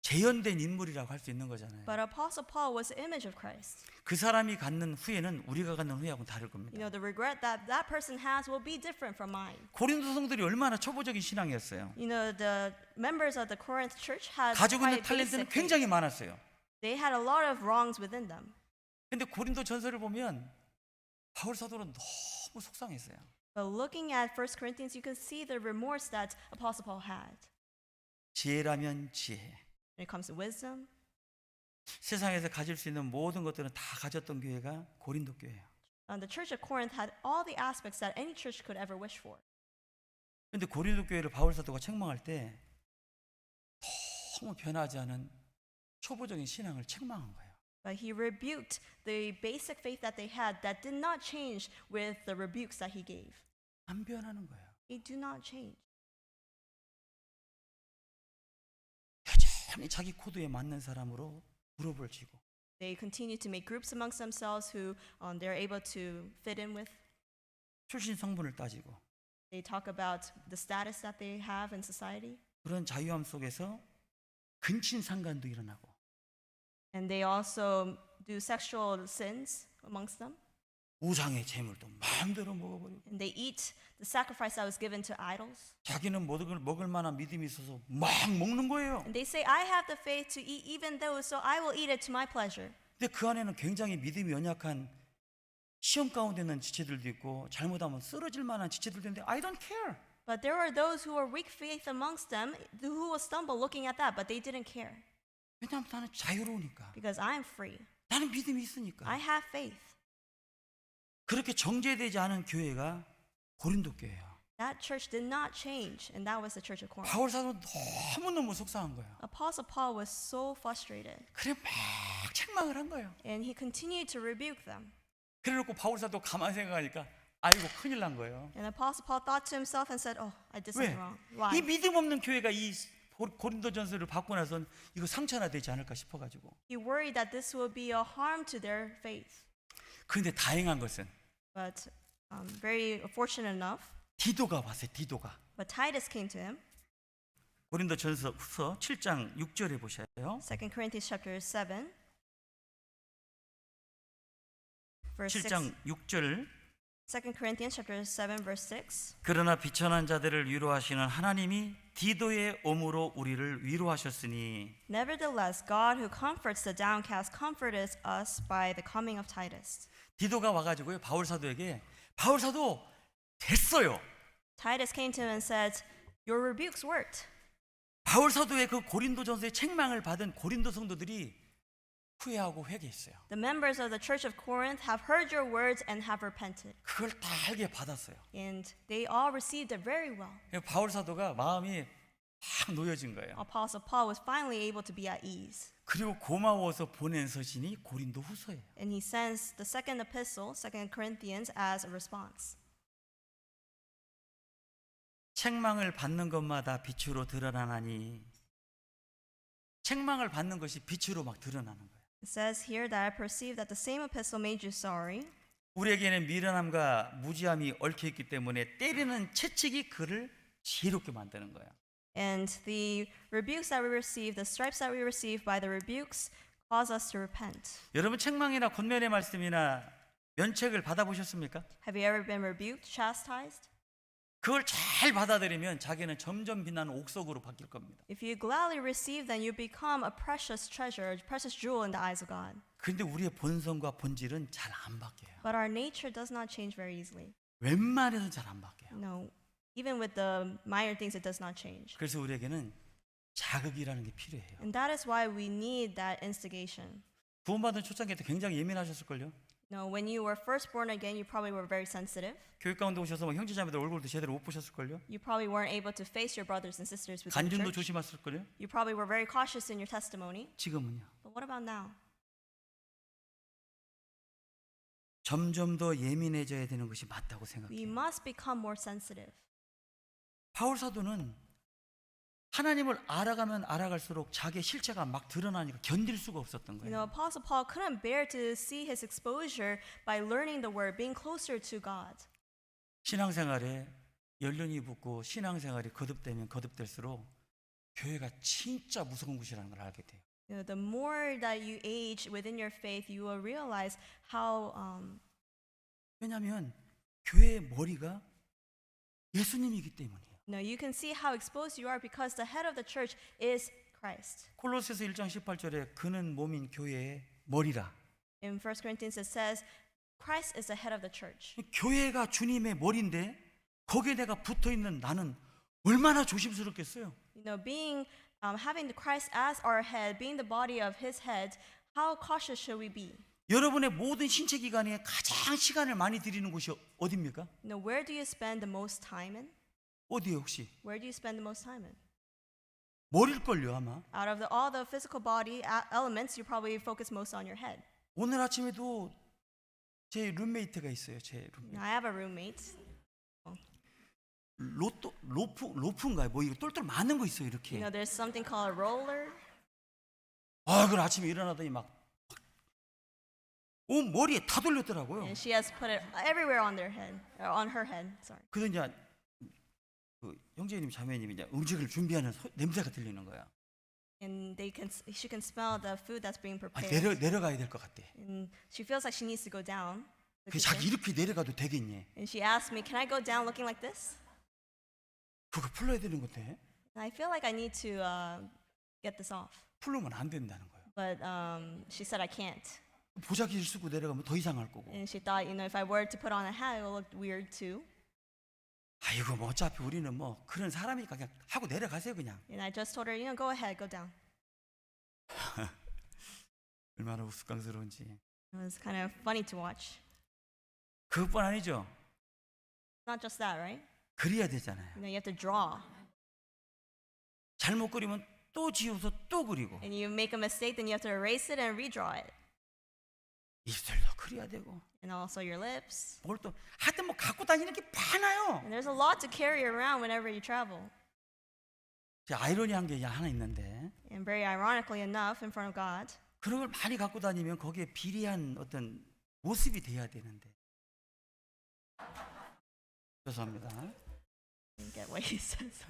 재현된 인물이라고 할 수 있는 거잖아요. but Apostle Paul was the image of Christ. 그 사람이 갖는 후회는 우리가 갖는 후회하고는 다를 You 겁니다. know, the regret that that person has will be different from mine. 고린도 성들이 얼마나 초보적인 신앙이었어요. You know, the members of the Corinth church had 가지고 있는 quite 탤런트는 basic faith. 굉장히 많았어요. They had a lot of wrongs within them. 근데 고린도 전서를 보면 바울 사도는 너무 속상했어요. But looking at 1 Corinthians, you can see the remorse that Apostle Paul had. 지혜라면 지혜. When it comes to wisdom, 세상에서 가질 수 있는 모든 것들은 다 가졌던 교회가 고린도 교회예요. the church of Corinth had all the aspects that any church could ever wish for. 근데 고린도 교회를 바울 사도가 책망할 때 너무 변하지 않은 초보적인 신앙을 책망한 거예요. But he rebuked the basic faith that they had that did not change with the rebukes that he gave. 안 변하는 거예요. They do not change. 여전히 자기 코드에 맞는 사람으로 무릎을 쥐고 They continue to make groups amongst themselves who they're able to fit in with. 출신 성분을 따지고 They talk about the status that they have in society. 그런 자유함 속에서 근친상간도 일어나고 And they also do sexual sins amongst them. 우상의 재물도 마음대로 먹어버리고 And they eat the sacrifice that was given to idols. 자기는 먹을 만한 믿음이 있어서 막 먹는 거예요. And they say, I have the faith to eat even those, so I will eat it to my pleasure. 근데 그 안에는 굉장히 믿음이 연약한 시험 가운데 있는 지체들도 있고 잘못하면 쓰러질 만한 지체들도 있는데 I don't care. But there are those who are weak faith amongst them who will stumble looking at that, but they didn't care. 왜냐하면 나는 자유로우니까. Because I am free. 나는 믿음이 있으니까. I have faith. 그렇게 정제되지 않은 교회가 고린도 교회예요. That church did not change, and that was the church of Corinth. 바울 사도는 너무너무 속상한 거예요. Apostle Paul was so frustrated, 그래 막 책망을 한 거예요. and he continued to rebuke them. 그래놓고 바울 사도 가만히 생각하니까 아이고 큰일 난 거예요. And Apostle Paul thought to himself and said, oh, I did 왜? something wrong. Why? 이 믿음 없는 교회가 이 고린도전서를 받고 나선 이거 상처나 되지 않을까 싶어가지고. He worried that this will be a harm to their faith. 그런데 다행한 것은 But very fortunate enough, 디도가 왔어요. 디도가. but Titus came to him. 고린도전서 후서 7장 6절에 보셔요. 2 Corinthians chapter 7, verse 6. 7장 6절 2 Corinthians chapter 7, verse 6. 그러나 비천한 자들을 위로하시는 하나님이 디도의 오므로 우리를 위로하셨으니 Nevertheless, God who comforts the downcast comforted us by the coming of Titus. 디도가 와가지고요 바울 사도에게 바울 사도 됐어요. Titus came to him and said, your rebukes worked. 바울 사도의 그 고린도전서의 책망을 받은 고린도 성도들이 후회하고 회개했어요. The members of the church of Corinth have heard your words and have repented. 그걸 다 알게 받았어요. And they all received it very well. 바울 사도가 마음이 확 놓여진 거예요. Apostle Paul was finally able to be at ease. 그리고 고마워서 보낸 서신이 고린도 후서예요. And he sends the second epistle, 2 Corinthians, as a response. 책망을 받는 것마다 빛으로 드러나나니 책망을 받는 것이 빛으로 막 드러나는 거예요. It says here that I perceive that the same epistle made you sorry. 우리에게는 미련함과 무지함이 얽혀 있기 때문에 때리는 채찍이 그를 지혜롭게 만드는 거예요. And the rebukes that we receive, the stripes that we receive by the rebukes, cause us to repent. 여러분 책망이나 권면의 말씀이나 면책을 받아보셨습니까? Have you ever been rebuked, chastised? 그걸 잘 받아들이면 자기는 점점 빛나는 옥석으로 바뀔 겁니다. If you gladly receive, then you become a precious treasure, a precious jewel in the eyes of God. 그런데 우리의 본성과 본질은 잘 안 바뀌어요. But our nature does not change very easily. 웬만해서 잘 안 바뀌어요. No, even with the minor things, it does not change. 그래서 우리에게는 자극이라는 게 필요해요. And that is why we need that instigation. 구원받은 초창기 때 굉장히 예민하셨을걸요? No, when you were first born again, you probably were very sensitive. 교육 가운데 오셔서 형제자매들 얼굴도 제대로 못 보셨을걸요? You probably weren't able to face your brothers and sisters within the 간증도 church. 조심하셨을걸요? You probably were very cautious in your testimony. 지금은요? But what about now? 점점 더 예민해져야 되는 것이 맞다고 We 생각해요. must become more sensitive. 바울 사도는 하나님을 알아가면 알아갈수록 자기의 실체가 막 드러나니까 견딜 수가 없었던 You know, 거예요. Apostle Paul couldn't bear to see his exposure by learning the word, being closer to God. 신앙생활에 연륜이 붙고 신앙생활이 거듭되면 거듭될수록 교회가 진짜 무서운 곳이라는 걸 알게 돼요. You know, the more that you age within your faith, you will realize how 왜냐하면 교회의 머리가 예수님이기 때문이에요. you can see how exposed you are because the head of the church is Christ. 콜로새서 1장 18절에 그는 몸인 교회의 머리라. In 1 Corinthians it says, Christ is the head of the church. 교회가 주님의 머리인데 거기에 내가 붙어 있는 나는 얼마나 조심스럽겠어요. You know, having the Christ as our head, being the body of His head, how cautious should we be? 여러분의 모든 신체 기관에 가장 시간을 많이 들이는 곳이 어디입니까? You know, where do you spend the most time in? 어디에 혹시? Where do you spend the most time in? 머리일걸요 아마. Out of all the physical body elements, you probably focus most on your head. 오늘 아침에도 제 룸메이트가 있어요. 제 룸메이트. I have a roommate. 로프인가요? 뭐 이거 똘똘 많은 거 있어요 이렇게. You know, there's something called a roller. 아, 그 아침에 일어나더니 막 온 머리에 다 돌렸더라고요. And she has put it everywhere on their head, or on her head. Sorry. 그래서 이제 그 형제님 자매님이 이제 음식을 준비하는 냄새가 들리는 거야. And she can smell the food that's being 아, prepared. 내려가야 될 것 같대. And she feels like she needs to go down. the 그 자기 kitchen. 이렇게 내려가도 되겠니? And she asked me, "Can I go down looking like this?" 그거 풀어야 되는 건데 And I feel like I need to get this off. 풀면 안 된다는 거예요. But she said I can't. 보자기를 쓰고 내려가면 더 이상할 거고. And she thought, if I were to put on a hat, it would look weird too. 아이고 뭐 어차피 우리는 뭐 그런 사람이니까 그냥 하고 내려가세요 그냥. And I just told her, go ahead, go down. 얼마나 우스꽝스러운지. It was kind of funny to watch. 그것뿐 아니죠. Not just that, right? 그려야 되잖아요. You have to draw. 잘못 그리면 또 지워서 또 그리고 And you make a mistake, then you have to erase it and redraw it. 입술도 그려야 되고 And also your lips. 뭘 또 하여튼 뭐 갖고 다니는 게 많아요. And there's a lot to carry around whenever you travel. 아이러니한 게 하나 있는데 And very ironically enough, in front of God, 그런 걸 많이 갖고 다니면 거기에 비례한 어떤 모습이 돼야 되는데. 죄송합니다. I didn't get what he says.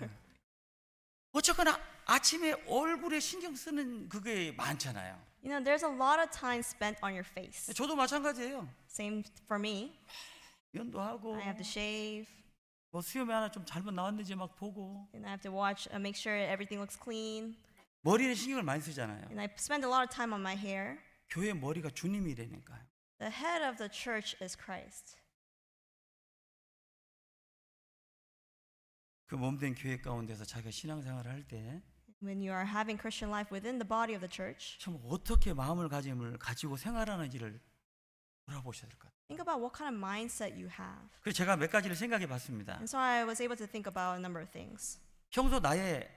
어쨌거나 아침에 얼굴에 신경 쓰는 그게 많잖아요. You know, there's a lot of time spent on your face. 저도 마찬가지예요. Same for me. 면도하고 I have to shave, 뭐 수염이 하나 좀 잘못 나왔는지 막 보고 and I have to watch, make sure everything looks clean. 머리에 신경을 많이 쓰잖아요. And I spend a lot of time on my hair. 교회 머리가 주님이라니까요. The head of the church is Christ. 그 몸된 교회 가운데서 자기가 신앙생활을 할 때 참 When you are having Christian life within the body of the church, 어떻게 마음을 가지고 생활하는지를 돌아보셔야 될 것 같아요. think about what kind of mindset you have. 그래서 제가 몇 가지를 생각해 봤습니다. And so I was able to think about a number of things. 평소 나의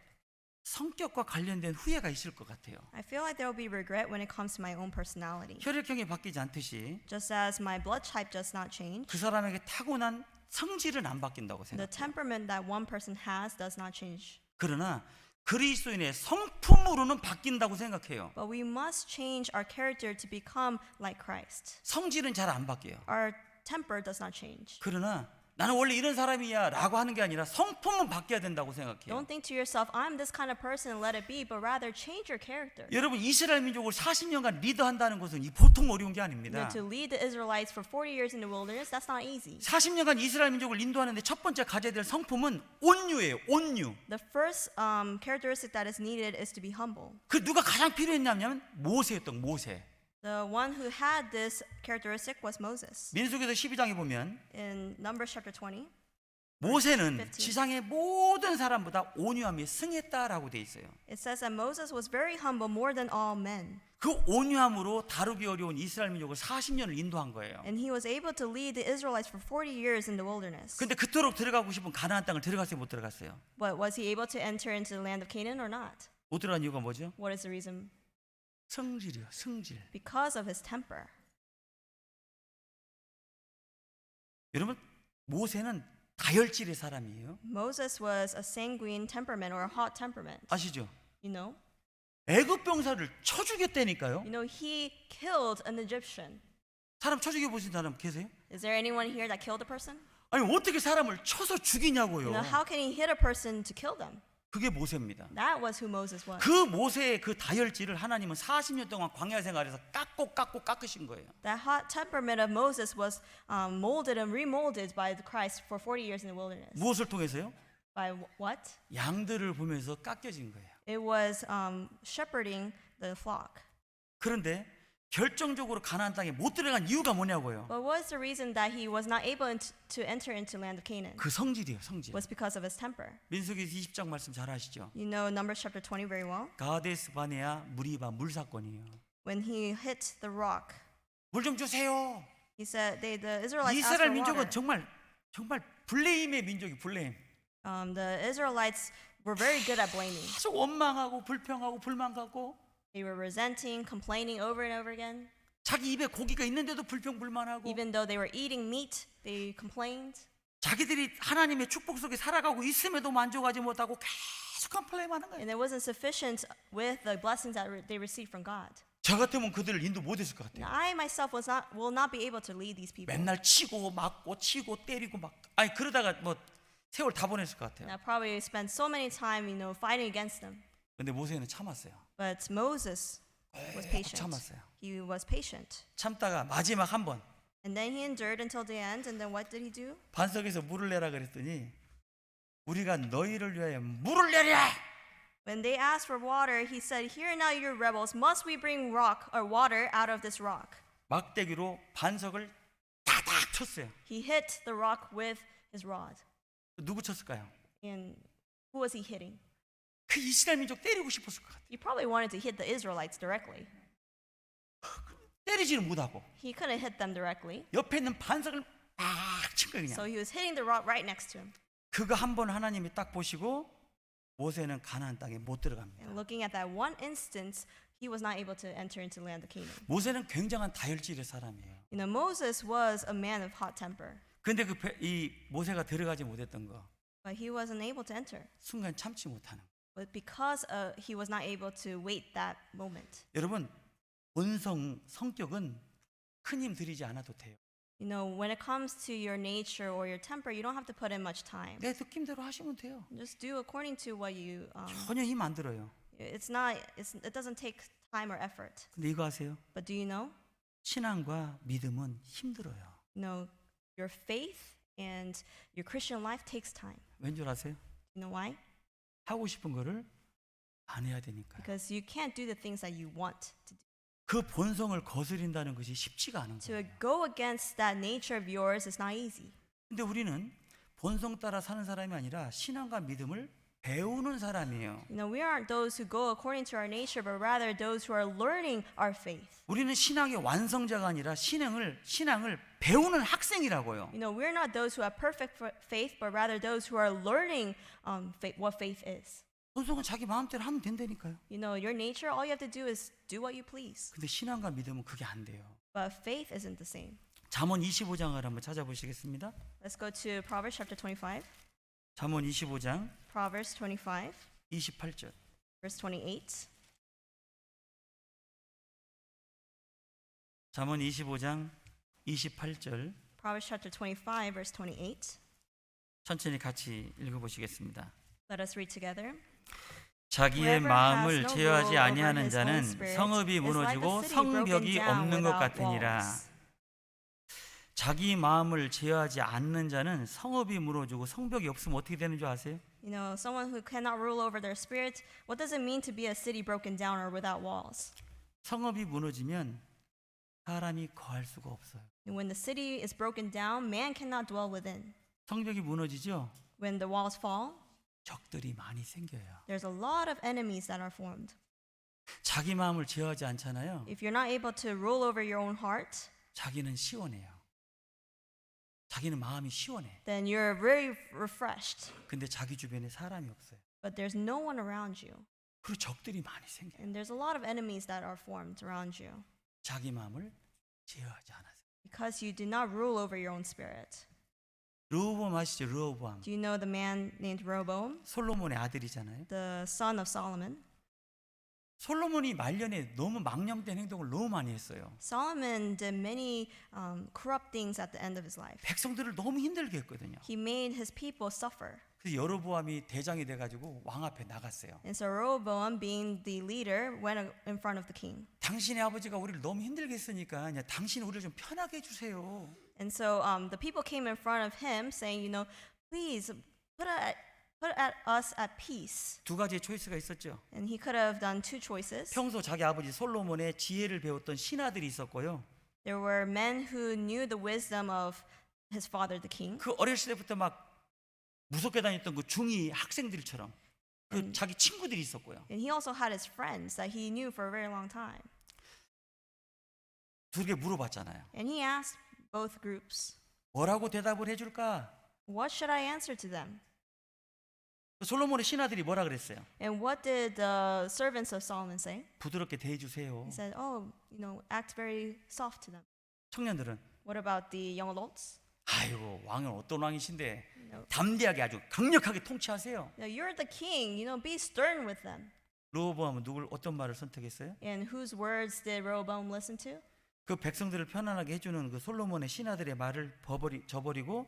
성격과 관련된 후회가 있을 것 같아요. I feel like there will be regret when it comes to my own personality. 혈액형이 바뀌지 않듯이 Just as my blood type does not change, 그 사람에게 타고난 성질은 안 바뀐다고 the 생각해요. temperament that one person has does not change. 그러나 그리스도인의 성품으로는 바뀐다고 생각해요. But we must change our character to become like Christ. 성질은 잘 안 바뀌어요. Our temper does not change. 그러나 나는 원래 이런 사람이야 라고 하는 게 아니라 성품은 바뀌어야 된다고 생각해요. Don't think to yourself, I'm this kind of person and let it be, but rather change your character. 여러분 이스라엘 민족을 40년간 리더한다는 것은 이 보통 어려운 게 아닙니다. To lead the Israelites for 40 years in the wilderness, that's not easy. 40년간 이스라엘 민족을 인도하는데 첫 번째 가져야 될 성품은 온유예요. 온유. The first characteristic that is needed is to be humble. 그 누가 가장 필요했냐면 모세였던 모세. The one who had this characteristic was Moses. 민수기서 12장에 보면 In Numbers chapter 20, 모세는 15. 지상의 모든 사람보다 온유함이 승했다라고 돼 있어요. it says that Moses was very humble more than all men. 그 온유함으로 다루기 어려운 이스라엘 민족을 40년을 인도한 거예요. And he was able to lead the Israelites for 40 years in the wilderness. 근데 그토록 들어가고 싶은 가나안 땅을 들어갔어요, 못 들어갔어요? But was he able to enter into the land of Canaan or not? 못 들어간 이유가 뭐죠? What is the reason? 성질이요, 성질. Because of his temper. 여러분 모세는 다혈질의 사람이에요. Moses was a sanguine temperament or a hot temperament. 아시죠? You know? 애굽 병사를 쳐 죽였다니까요. You know, he killed an Egyptian. 사람 쳐 죽여 보신 사람 계세요? Is there anyone here that killed a person? 아니 어떻게 사람을 쳐서 죽이냐고요. You know, how can he hit a person to kill them? 그게 모세입니다. That was who Moses was. 그 모세의 그 다혈질을 하나님은 40년 동안 광야 생활에서 깎으신 거예요. That hot temperament of Moses was molded and remolded by the Christ for 40 years in the wilderness. 무엇을 통해서요? By what? 양들을 보면서 깎여진 거예요. It was shepherding the flock. 그런데 결정적으로 가나안 땅에 못 들어간 이유가 뭐냐고요? But what is the reason that he was not able to enter into land of Canaan? 그 성질이에요, 성질. Was because of his temper. 민수기 20장 말씀 잘 아시죠? You know Numbers chapter 20 very well. 가데스 바네아 무리바 물 사건이에요. When he hit the rock, 물 좀 주세요. he said the Israelites asked 이스라엘 for 민족은 water. 정말 블레임의 민족이 블레임. The Israelites were very good at blaming. 계속 원망하고 불평하고 불만하고 They were resenting, complaining over and over again. 자기 입에 고기가 있는데도 불평불만하고 Even though they were eating meat, they complained. 자기들이 하나님의 축복 속에 살아가고 있음에도 만족하지 못하고 계속 컴플레인하는 거예요. And it wasn't sufficient with the blessings that they received from God. 저 같으면 그들을 인도 못했을 것 같아요. Now, I myself will not be able to lead these people. 맨날 치고 맞고 치고 때리고 막 아니 그러다가 뭐 세월 다 보냈을 것 And 같아요. I probably spent so many time, fighting against them. 근데 모세는 참았어요. But Moses was patient. 참았어요. He was patient. 참다가 마지막 한 번 And then he endured until the end. And then what did he do? 반석에서 물을 내라 그랬더니 우리가 너희를 위하여 물을 내랴. When they asked for water, he said, "Here now, you rebels, must we bring rock or water out of this rock?" 막대기로 반석을 다닥 쳤어요. He hit the rock with his rod. 누구 쳤을까요? And who was he hitting? 그 이스라엘 민족 때리고 싶었을 것 같아요. He probably wanted to hit the Israelites directly. 때리지는 못하고 He couldn't hit them directly. 옆에 있는 반석을 막 친 거예요. So 그냥. he was hitting the rock right next to him. 그거 한 번 하나님이 딱 보시고 모세는 가나안 땅에 못 들어갑니다. And looking at that one instance, he was not able to enter into the land of Canaan. 모세는 굉장한 다혈질의 사람이에요. Moses was a man of hot temper, 근데 이 모세가 들어가지 못했던 거 but he wasn't able to enter. 순간 참지 못하는 거. But because he was not able to wait that moment. 여러분 성격은 큰 힘 들이지 않아도 돼요. When it comes to your nature or your temper, you don't have to put in much time. 내 느낌대로 하시면 돼요. Just do according to what you. 전혀 힘 안 들어요. It doesn't take time or effort. 근데 이거 아세요? But do you know? 신앙과 믿음은 힘들어요. Your faith and your Christian life takes time. 왠 줄 아세요? You know why? 하고 싶은 거를 안 해야 되니까요. Because you can't do the things that you want to do. 그 본성을 거스린다는 것이 쉽지가 않은 To 거예요. go against that nature of yours is not easy. 근데 우리는 본성 따라 사는 사람이 아니라 신앙과 믿음을 배우는 사람이에요. We aren't those who go according to our nature, but rather those who are learning our faith. 우리는 신앙의 완성자가 아니라 신앙을 배우는 학생이라고요. We're not those who have perfect faith, but rather those who are learning what faith is. 본성은 자기 마음대로 하면 된다니까요. Your nature, all you have to do is do what you please. 근데 신앙과 믿음은 그게 안 돼요. But faith isn't the same. 잠언 25장을 한번 찾아보시겠습니다. Let's go to Proverbs chapter 25. 잠언 25장 Proverbs 25, 28절. verse 28. 잠언 25장 28절. Proverbs chapter 25, verse 28. 천천히 같이 읽어보시겠습니다. Let us read together. 자기의 Whoever 마음을 has no 제어하지 rule over 아니하는 his 자는 own spirit 성읍이 is like a 무너지고 city broken 성벽이 down 없는 것 without 같으니라. walls. 자기 마음을 제어하지 않는 자는 성읍이 무너지고 성벽이 없으면 어떻게 되는 줄 아세요? You know, someone who cannot rule over their spirit, what does it mean to be a city broken down or without walls? 성읍이 무너지면 사람이 거할 수가 없어요. And when the city is broken down, man cannot dwell within. 성벽이 무너지죠? When the walls fall, 적들이 많이 생겨요. there's a lot of enemies that are formed. 자기 마음을 제어하지 않잖아요. If you're not able to rule over your own heart, 자기는 시원해요. 자기는 마음이 시원해. then you're very refreshed. 근데 자기 주변에 사람이 없어요. But there's no one around you. 그리고 적들이 많이 생겨요. And there's a lot of enemies that are formed around you 자기 마음을 제어하지 않아서. because you do not rule over your own spirit. 르호보암 아시죠? 르호보암. Do you know the man named Rehoboam, 솔로몬의 아들이잖아요. the son of Solomon? 솔로몬이 말년에 너무 망령된 행동을 너무 많이 했어요. Solomon did many corrupt things at the end of his life. 백성들을 너무 힘들게 했거든요. He made his people suffer. 그래서 여로보암이 대장이 돼가지고 왕 앞에 나갔어요. And so Rehoboam, being the leader, went in front of the king. 당신의 아버지가 우리를 너무 힘들게 했으니까 그냥 당신이 우리를 좀 편하게 해주세요. And so the people came in front of him saying, you know, please put us at peace. 두 가지의 초이스가 있었죠. And he could have done two choices. 평소 자기 아버지 솔로몬의 지혜를 배웠던 신하들이 있었고요. There were men who knew the wisdom of his father, the king. 그 어렸을 때부터 막 무섭게 다녔던 그 중이 학생들처럼 그 자기 친구들이 있었고요. And he also had his friends that he knew for a very long time. 두 개 물어봤잖아요. And he asked both groups, 뭐라고 대답을 해줄까? what should I answer to them? 솔로몬의 신하들이 뭐라 그랬어요? And what did the servants of Solomon say? 부드럽게 대해주세요. He said, oh, you know, act very soft to them. 청년들은 What about the young adults? 아이고 왕은 어떤 왕이신데 No. 담대하게 아주 강력하게 통치하세요. No, you're the king, you know, be stern with them. 르호보암은 누굴 어떤 말을 선택했어요? And whose words did Rehoboam listen to? 그 백성들을 편안하게 해주는 그 솔로몬의 신하들의 말을 저버리고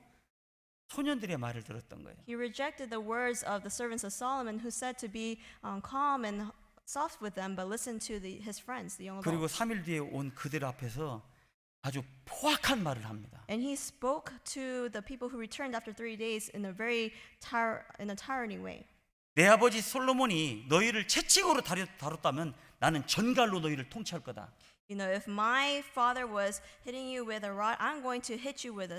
소년들의 말을 들었던 거예요. He rejected the words of the servants of Solomon who said to be calm and soft with them, but listened to his friends, the young 그리고 adults. 3일 뒤에 온 그들 앞에서 아주 포악한 말을 합니다. And he spoke to the people who returned after 3 days in a very tyranny way. 내 아버지 솔로몬이 너희를 채찍으로 다뤘다면 나는 전갈로 너희를 통치할 거다. You know, if my father was hitting you with a rod, I'm going to hit you with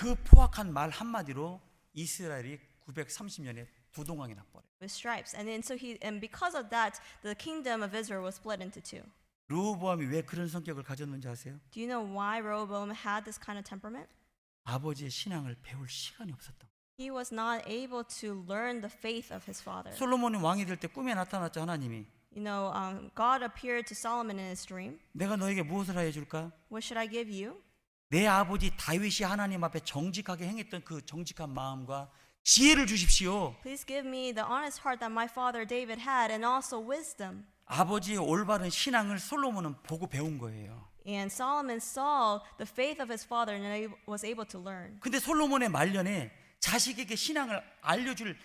그 포악한 말 한마디로 이스라엘이 930년에 두 동강이 나버려요. with stripes. And then and because of that, the kingdom of Israel was split into two. 르호보암이 왜 그런 성격을 가졌는지 아세요? Do you know why Rehoboam had this kind of temperament? 아버지의 신앙을 배울 시간이 없었던 거예요. He was not able to learn the faith of his father. 솔로몬이 왕이 될 때 꿈에 나타났죠. 하나님이 You know, God appeared to Solomon in his dream. 내가 너에게 무엇을 하여 줄까? What should I give you? 내 아버지 다윗이 하나님 앞에 정직하게 행했던 그 정직한 마음과 지혜를 주십시오. Please give me the honest heart that my father David had and also wisdom. 아버지의 올바른 신앙을 솔로몬은 보고 배운 거예요. And Solomon saw the faith of his father and was able to learn. 근데 솔로몬의 말년에 자식에게 신앙을 알려줄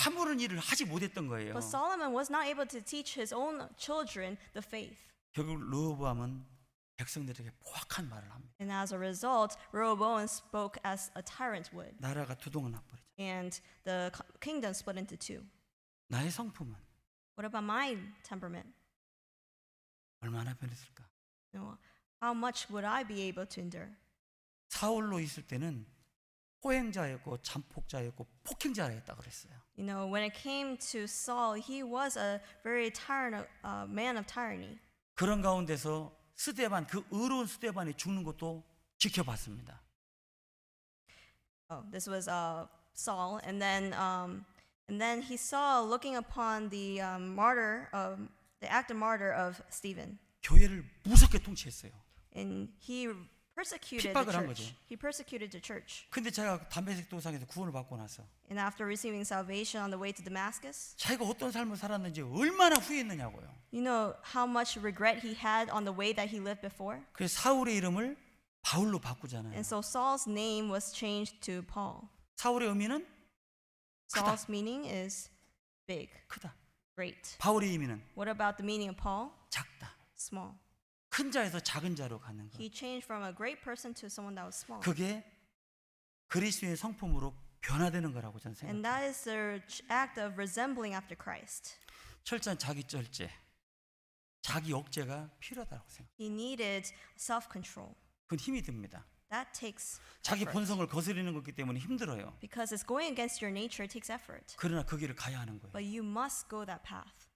아무런 일을 하지 못했던 거예요. But Solomon was not able to teach his own children the faith. 결국 르호보암은 백성들에게 포악한 말을 합니다. And as a result, Rehoboam spoke as a tyrant would. 나라가 두 동을 나버리죠. And the kingdom split into two. 나의 성품은 What about my temperament? 얼마나 변했을까? You know, how much would I be able to endure? 사울로 있을 때는 포행자였고 잠폭자였고 폭행자였다 그랬어요. You know, when it came to Saul, he was a very man of tyranny. 그런 가운데서 스데반 그 의로운 스데반이 죽는 것도 지켜봤습니다. Oh, this was Saul, and then he saw looking upon the the active martyr of Stephen, 교회를 무섭게 통치했어요. and he persecuted the 핍박을 한 church. 거죠. He persecuted the church. 근데 제가 담메색 도상에서 구원을 받고 나서 And after receiving salvation on the way to Damascus, 자기가 어떤 삶을 살았는지 얼마나 후회했느냐고요. you know how much regret he had on the way that he lived before. 그래서 사울의 이름을 바울로 바꾸잖아요. And so Saul's name was changed to Paul. 사울의 의미는 Saul's meaning is big, 크다. great. 바울의 의미는 What about the meaning of Paul? 작다. Small. 큰 자에서 작은 자로 가는 것. He changed from a great person to someone that was small. 그게 그리스도의 성품으로 변화되는 거라고 저는 And 생각합니다. that is the act of resembling after Christ. 철저한 자기 절제, 자기 억제가 필요하다고 생각합니다. He needed self-control. 그건 힘이 듭니다. That takes 자기 effort. 본성을 거스르는 거기 때문에 힘들어요. Because it's going against your nature, it takes effort. 그러나 그 길을 가야 하는 거예요. But you must go that path.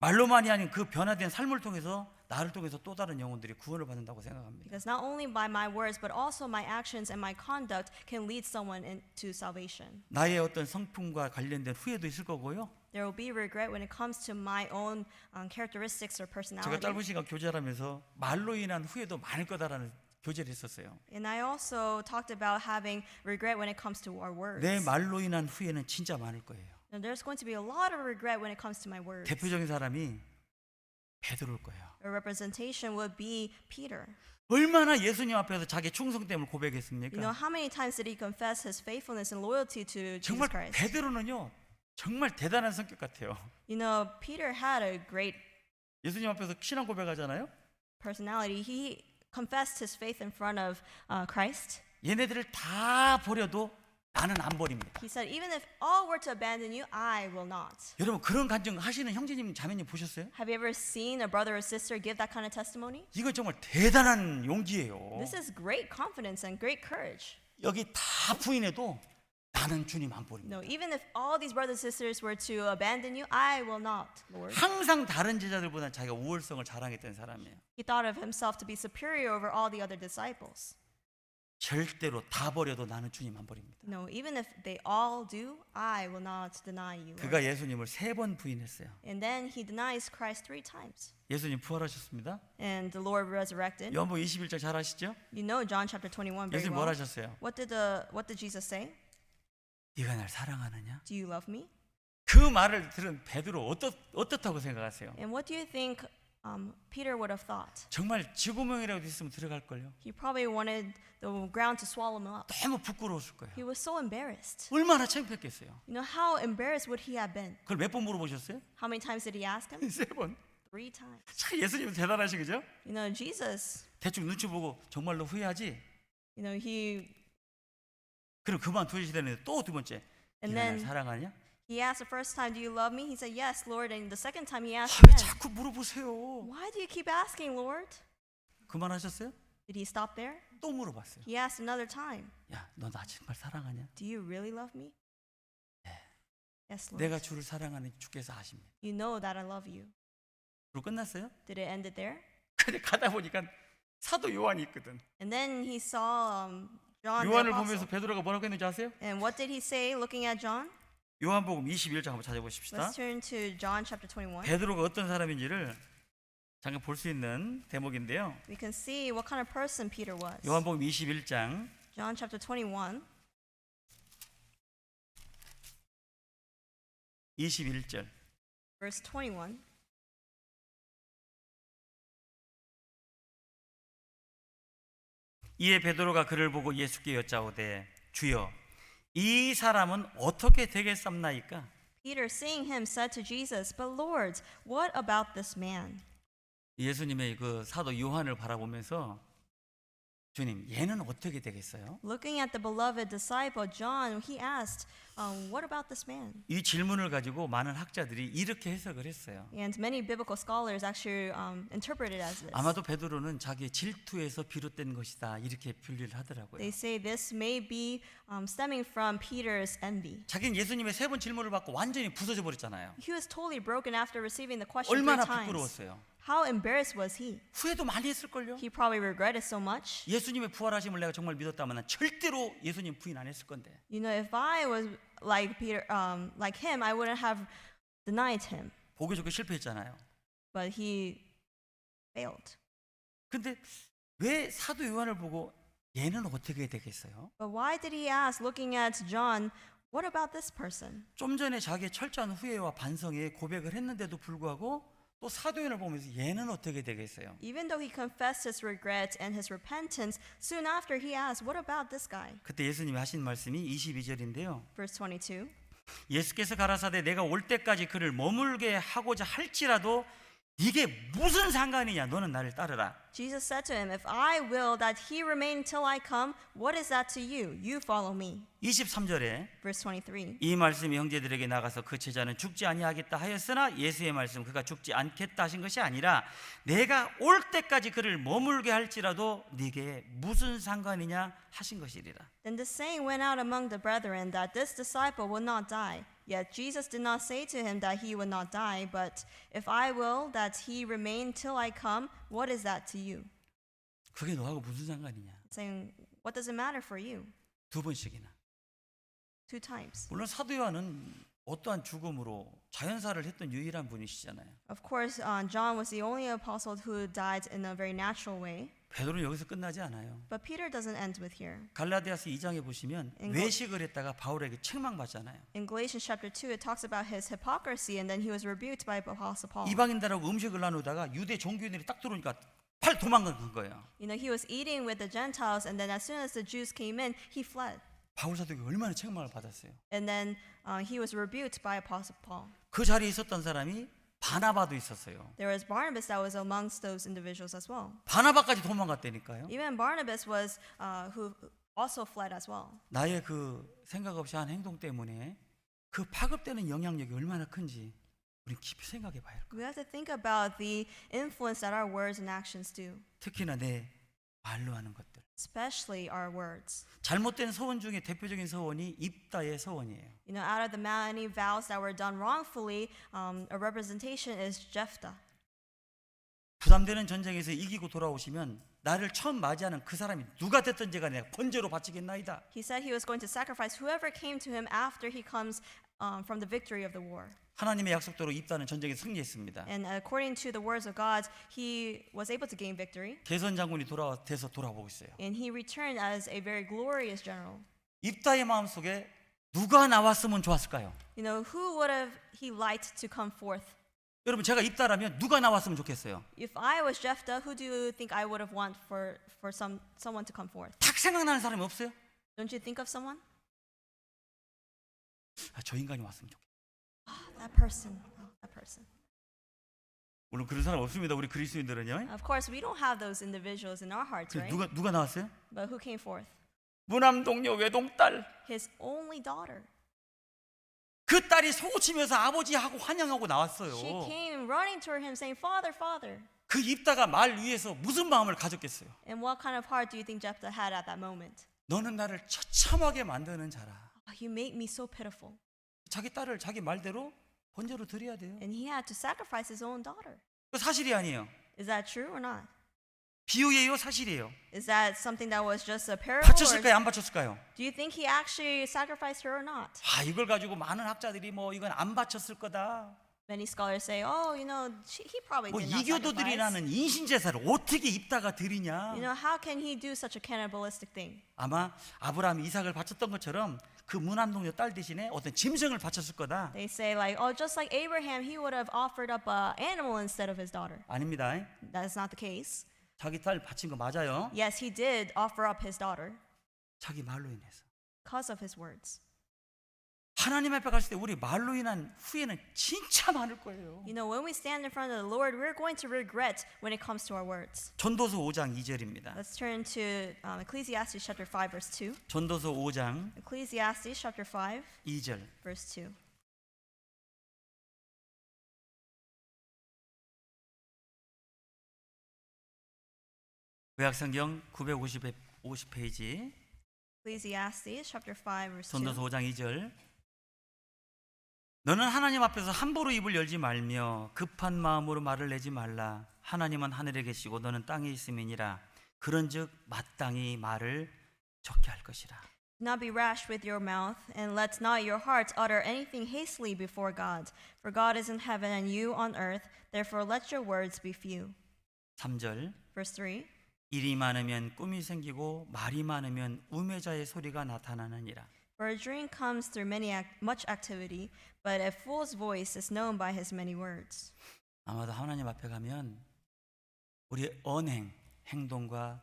말로만이 아닌 그 변화된 삶을 통해서 나를 통해서 또 다른 영혼들이 구원을 받는다고 생각합니다. Because not only by my words, but also my actions and my conduct can lead someone into salvation. 나의 어떤 성품과 관련된 후회도 있을 거고요. There will be regret when it comes to my own characteristics or 제가 personality. 짧은 시간 교제하면서 말로 인한 후회도 많을 거다라는 교제를 했었어요. And I also talked about having regret when it comes to our words. 내 말로 인한 후회는 진짜 많을 거예요. And there's going to be a lot of regret when it comes to my words. 대표적인 사람이 베드로일 거예요. A representation would be Peter. 얼마나 예수님 앞에서 자기 충성됨을 You know, 고백했습니까? how many times did he confess his faithfulness and loyalty to Jesus 정말 Christ? 베드로는요, 정말 대단한 성격 같아요. You know, Peter had a great 예수님 앞에서 신앙 고백하잖아요. personality. He confessed his faith in front of Christ. 얘네들을 다 버려도 나는 안 버립니다. He said, even if all were to abandon you, I will not. 여러분 그런 간증 하시는 형제님 자매님 보셨어요? Have you ever seen a brother or sister give that kind of testimony? 이거 정말 대단한 용기예요. This is great confidence and great courage. 여기 다 부인해도 나는 주님 안 버립니다. No, even if all these brothers and sisters were to abandon you, I will not, Lord. 항상 다른 제자들보다 자기가 우월성을 자랑했던 사람이에요. He thought of himself to be superior over all the other disciples. 절대로 다 버려도 나는 주님 안 버립니다. No, even if they all do, I will not deny you. Lord. 그가 예수님을 3번 부인했어요. And then he denies Christ 3 times. 예수님 부활하셨습니다. And the Lord resurrected. 요한복음 21장 잘 아시죠? You know John chapter 21 very 예수님 well. 뭘 하셨어요? What did Jesus say? 네가 날 사랑하느냐? Do you love me? 그 말을 들은 베드로 어떻다고 생각하세요? And what do you think Peter would have thought? 정말 지구멍이라도 있으면 들어갈걸요? He probably wanted the ground to swallow him up. 너무 부끄러웠을 거예요. He was so embarrassed. 얼마나 창피했겠어요? You know, how embarrassed would he have been? 그걸 몇 번 물어보셨어요? How many times did he ask him? 3번. 3 times. 참 예수님은 대단하시 그죠? You know, Jesus, 대충 눈치 보고 정말로 후회하지? you know, he, 그럼 그만두시다는데 또 2번째 and 네가 날 then 사랑하냐? he asked the first time, do you love me? He said, yes, Lord. And the second time he asked 왜 again, 자꾸 물어보세요? why do you keep asking, Lord? 그만하셨어요? Did he stop there? 또 물어봤어요. He asked another time, 야, 너 나 정말 사랑하냐? do you really love me? Yes, Lord. 내가 주를 사랑하는 주께서 아십니다. You know that I love you. 그리고 끝났어요? Did it end it there? 근데 가다 보니까 사도 요한이 있거든. And then he saw John the 요한을 apostle. 보면서 베드로가 뭐라고 했는지 아세요? And what did he say looking at John? 요한복음 21장 한번 찾아보십시다. Let's turn to John chapter 21. 베드로가 어떤 사람인지를 잠깐 볼 수 있는 대목인데요. We can see what kind of person Peter was. 요한복음 21장 John chapter 21, 21절. verse 21. 이에 베드로가 그를 보고 예수께 여짜오되 주여 이 사람은 어떻게 되겠삼나이까? Peter, seeing him, said to Jesus, but Lord, what about this man? 예수님의 그 사도 요한을 바라보면서 주님 얘는 어떻게 되겠어요? Looking at the beloved disciple John, he asked, what about this man? 이 질문을 가지고 많은 학자들이 이렇게 해석을 했어요. And many biblical scholars actually interpret it as this. 아마도 베드로는 자기의 질투에서 비롯된 것이다 이렇게 분류를 하더라고요. They say this may be stemming from Peter's envy. 자기는 예수님의 3번 질문을 받고 완전히 부서져 버렸잖아요. He was totally broken after receiving the question 3 얼마나 times. 부끄러웠어요. How embarrassed was he? 후회도 많이 했을걸요. He probably regretted so much. 예수님의 부활하심을 내가 정말 믿었다면 난 절대로 예수님 부인 안 했을 건데. You know, if I was like Peter, like him, I wouldn't have denied him. 보기 좋게 실패했잖아요. But he failed. 근데 왜 사도 요한을 보고 얘는 어떻게 되겠어요? But why did he ask, looking at John, what about this person? 좀 전에 자기의 철저한 후회와 반성에 고백을 했는데도 불구하고 또 사도 요한을 보면서 얘는 어떻게 되겠어요? Even though he confessed his regret and his repentance, soon after he asked, what about this guy? 그때 예수님이 하신 말씀이 22절인데요. Verse 22. 예수께서 가라사대 내가 올 때까지 그를 머물게 하고자 할지라도 이게 무슨 상관이냐? 너는 나를 따르라. Jesus said to him, If I will that he remain until I come, what is that to you? You follow me. 23절에 Verse 23. 이 말씀이 형제들에게 나가서 그 제자는 죽지 아니하겠다 하였으나 예수의 말씀 그가 죽지 않겠다 하신 것이 아니라 내가 올 때까지 그를 머물게 할지라도 네게 무슨 상관이냐 하신 것이리라. Then the saying went out among the brethren that this disciple would not die. Yet Jesus did not say to him that he would not die, but if I will that he remain till I come, what is that to you? 그게 너하고 무슨 상관이냐? Saying, what does it matter for you? 2번씩이나. 2 times. 물론 사도 요한은 어떠한 죽음으로 자연사를 했던 유일한 분이시잖아요. Of course, John was the only apostle who died in a very natural way. 베드로는 여기서 끝나지 않아요. But Peter doesn't end with here. 갈라디아서 2장에 보시면 외식을 했다가 바울에게 책망받잖아요. In Galatians chapter 2, it talks about his hypocrisy, and then he was rebuked by Apostle Paul. 이방인들하고 음식을 나누다가 유대 종교인들이 딱 들어오니까 팔 도망간 거예요. You know, he was eating with the Gentiles, and then as soon as the Jews came in, he fled. 바울 사도가 얼마나 책망을 받았어요. And then he was rebuked by Apostle Paul. 그 자리에 있었던 사람이 바나바도 있었어요. There was Barnabas that was amongst those individuals as well. 바나바까지 도망갔다니까요. Even Barnabas was who also fled as well. 나의 그 생각 없이 한 행동 때문에 그 파급되는 영향력이 얼마나 큰지 우리 깊이 생각해 봐야 할 거예요. We have to think about the influence that our words and actions do, 특히나 내 말로 하는 것들. especially our words. 잘못된 서원 중에 대표적인 서원이 입다의 서원이에요. You know, out of the many vows that were done wrongfully, a representation is Jephthah. 부담되는 전쟁에서 이기고 돌아오시면 나를 처음 맞이하는 그 사람이 누가 됐든지가 내가 번제로 바치겠나이다. He said he was going to sacrifice whoever came to him after he comes from the victory of the war. 하나님의 약속대로 입다는 전쟁에 승리했습니다. And according to the words of God, he was able to gain victory. 개선 장군이 돼서 돌아보고 있어요. And he returned as a very glorious general. 입다의 마음속에 누가 나왔으면 좋았을까요? You know, who would have he liked to come forth? 여러분 제가 입다라면 누가 나왔으면 좋겠어요? If I was Jephthah, who do you think I would have wanted for someone to come forth? 딱 생각나는 사람이 없어요? Don't you think of someone? 저 인간이 왔으면 좋겠어요. That person. Oh, that person. 물론 그런 사람 없습니다. 우리 그리스도인들은요. Of course, we don't have those individuals in our hearts, right? 누가 나왔어요? But who came forth? 무남동녀 외동딸. His only daughter. 그 딸이 소고치면서 아버지하고 환영하고 She 나왔어요. came running toward him saying, Father, Father. 그 입다가 말 위에서 무슨 마음을 가졌겠어요? And what kind of heart do you think Jephthah had at that moment? 너는 나를 처참하게 만드는 자라. Oh, you make me so pitiful. 자기 딸을 자기 말대로 번제로 드려야 돼요. And he had to sacrifice his own daughter. 그 사실이 아니에요. Is that true or not? 비유예요, 사실이에요. Is that something that was just a parable? 바쳤을까요, 안 바쳤을까요? Do you think he actually sacrificed her or not? 이걸 가지고 많은 학자들이 이건 안 바쳤을 거다. Many scholars say, oh, you know, he probably did not sacrifice. 이교도들이라는 인신제사를 어떻게 입다가 드리냐? You know, how can he do such a cannibalistic thing? 아마 아브라함이 이삭을 바쳤던 것처럼 그 무남동녀 딸 대신에 어떤 짐승을 바쳤을 거다. They say like, oh, just like Abraham, he would have offered up an animal instead of his daughter. 아닙니다. That is not the case. 자기 딸 바친 거 맞아요. Yes, he did offer up his daughter 자기 말로 인해서. because of his words. 하나님 앞에 갔을 때 우리 말로 인한 후회는 진짜 많을 거예요. You know, when we stand in front of the Lord, we're going to regret when it comes to our words. 전도서 5장 2절입니다. Let's turn to Ecclesiastes chapter 5, verse 2. 전도서 5장 Ecclesiastes chapter 5, 2절. verse 2. 구약성경 950페이지 Ecclesiastes chapter 5, verse 2. 전도서 5장 2절. 너는 하나님 앞에서 함부로 입을 열지 말며 급한 마음으로 말을 내지 말라. 하나님은 하늘에 계시고 너는 땅에 있음이니라. 그런즉 마땅히 말을 적게 할 것이라. Do not be rash with your mouth, and let not your heart utter anything hastily before God. For God is in heaven and you on earth, therefore let your words be few. 3절. Verse 3. 일이 많으면 꿈이 생기고 말이 많으면 우매자의 소리가 나타나느니라. For a dream comes through much activity, but a fool's voice is known by his many words. 아마도 하나님 앞에 가면 우리의 언행, 행동과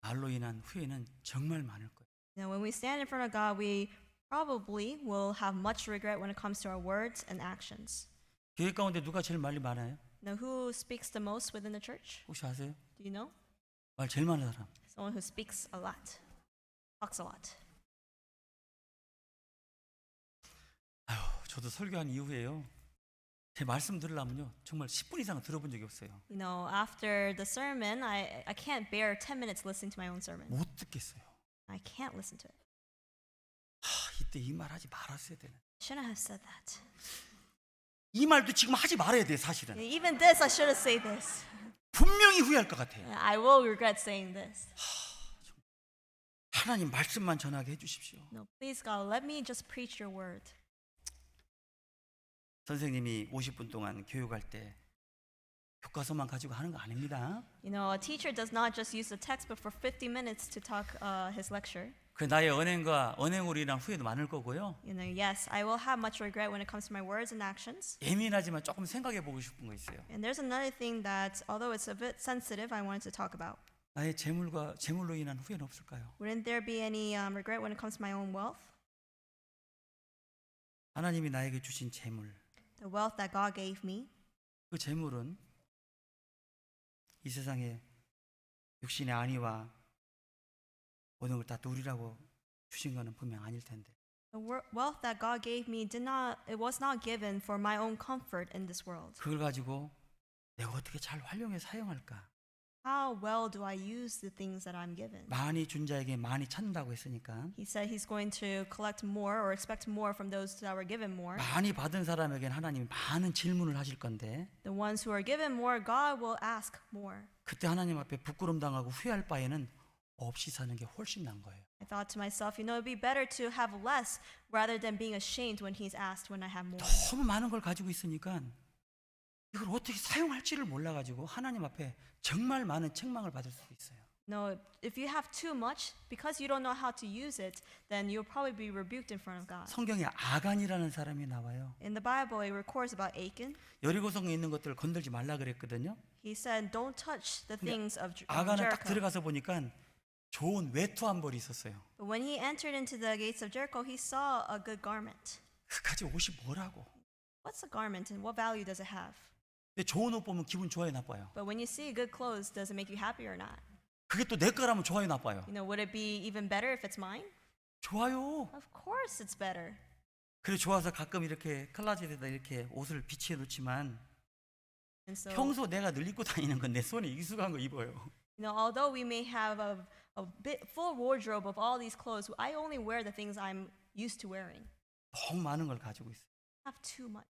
말로 인한 후회는 정말 많을 거예요. Now, when we stand in front of God, we probably will have much regret when it comes to our words and actions. 교회 가운데 누가 제일 말이 많아요? Now, who speaks the most within the church? 혹시 아세요? Do you know? 말 제일 많은 사람. Someone who speaks a lot, talks a lot. 아유, 저도 설교한 이후에요. 제 말씀 들으려면요. 정말 10분 이상 들어본 적이 없어요. You know, after the sermon, I can't bear 10 minutes listening to my own sermon. 못 듣겠어요. I can't listen to it. 이때 이 말 하지 말았어야 되는. Shouldn't have said that. 이 말도 지금 하지 말아야 돼, 사실은. Even this, I should have said this. 분명히 후회할 것 같아요. I will regret saying this. 하나님 말씀만 전하게 해 주십시오. No, please God, let me just preach your word. 선생님이 50분 동안 교육할 때 교과서만 가지고 하는 거 아닙니다. You know, a teacher does not just use the textbook for 50 minutes to talk his lecture. 그 나의 언행과 언행으로 인한 후회도 많을 거고요. You know, yes, I will have much regret when it comes to my words and actions. 예민하지만 조금 생각해 보고 싶은 거 있어요. And there's another thing that, although it's a bit sensitive, I wanted to talk about. 나의 재물로 인한 후회는 없을까요? Wouldn't there be any regret when it comes to my own wealth? 하나님이 나에게 주신 재물, The wealth that God gave me, 그 재물은 이 세상에 육신의 안위와 모든 걸 다 누리라고 주신 거는 분명 아닐 텐데. the wealth that God gave me it was not given for my own comfort in this world. 그걸 가지고 내가 어떻게 잘 활용해 사용할까? How well do I use the things that I'm given? 많이 준 자에게 많이 찾는다고 했으니까 He said he's going to collect more or expect more from those that were given more. 많이 받은 사람에게는 하나님이 많은 질문을 하실 건데 The ones who are given more, God will ask more. 그때 하나님 앞에 부끄럼 당하고 후회할 바에는 없이 사는 게 훨씬 나은 거예요. I thought to myself, you know, it'd be better to have less rather than being ashamed when he's asked when I have more. 너무 많은 걸 가지고 있으니까 이걸 어떻게 사용할지를 몰라가지고 하나님 앞에 정말 많은 책망을 받을 수도 있어요. No, if you have too much, because you don't know how to use it, then you'll probably be rebuked in front of God. 성경에 아간이라는 사람이 나와요. In the Bible, it records about Achan. 여리고성에 있는 것들을 건들지 말라 그랬거든요. He said, don't touch the things of 아간은 딱 Jericho. 들어가서 보니까 좋은 외투한 벌이 있었어요. But when he entered into the gates of Jericho, he saw a good garment. 그까지 옷이 뭐라고? What's a garment and what value does it have? 근데 좋은 옷 보면 기분 좋아요, 나빠요? But when you see good clothes, does it make you happy or not? 그게 또 내 거라면 좋아요, 나빠요? You know, would it be even better if it's mine? 좋아요. Of course it's better. 그래 좋아서 가끔 이렇게 클라set에다 이렇게 옷을 비치해 놓지만 And so, 평소 내가 늘 입고 다니는 건 내 손에 익숙한 거 입어요. you know, although we may have a bit full wardrobe of all these clothes, I only wear the things I'm used to wearing. 너무 많은 걸 가지고 있어요. I have too much.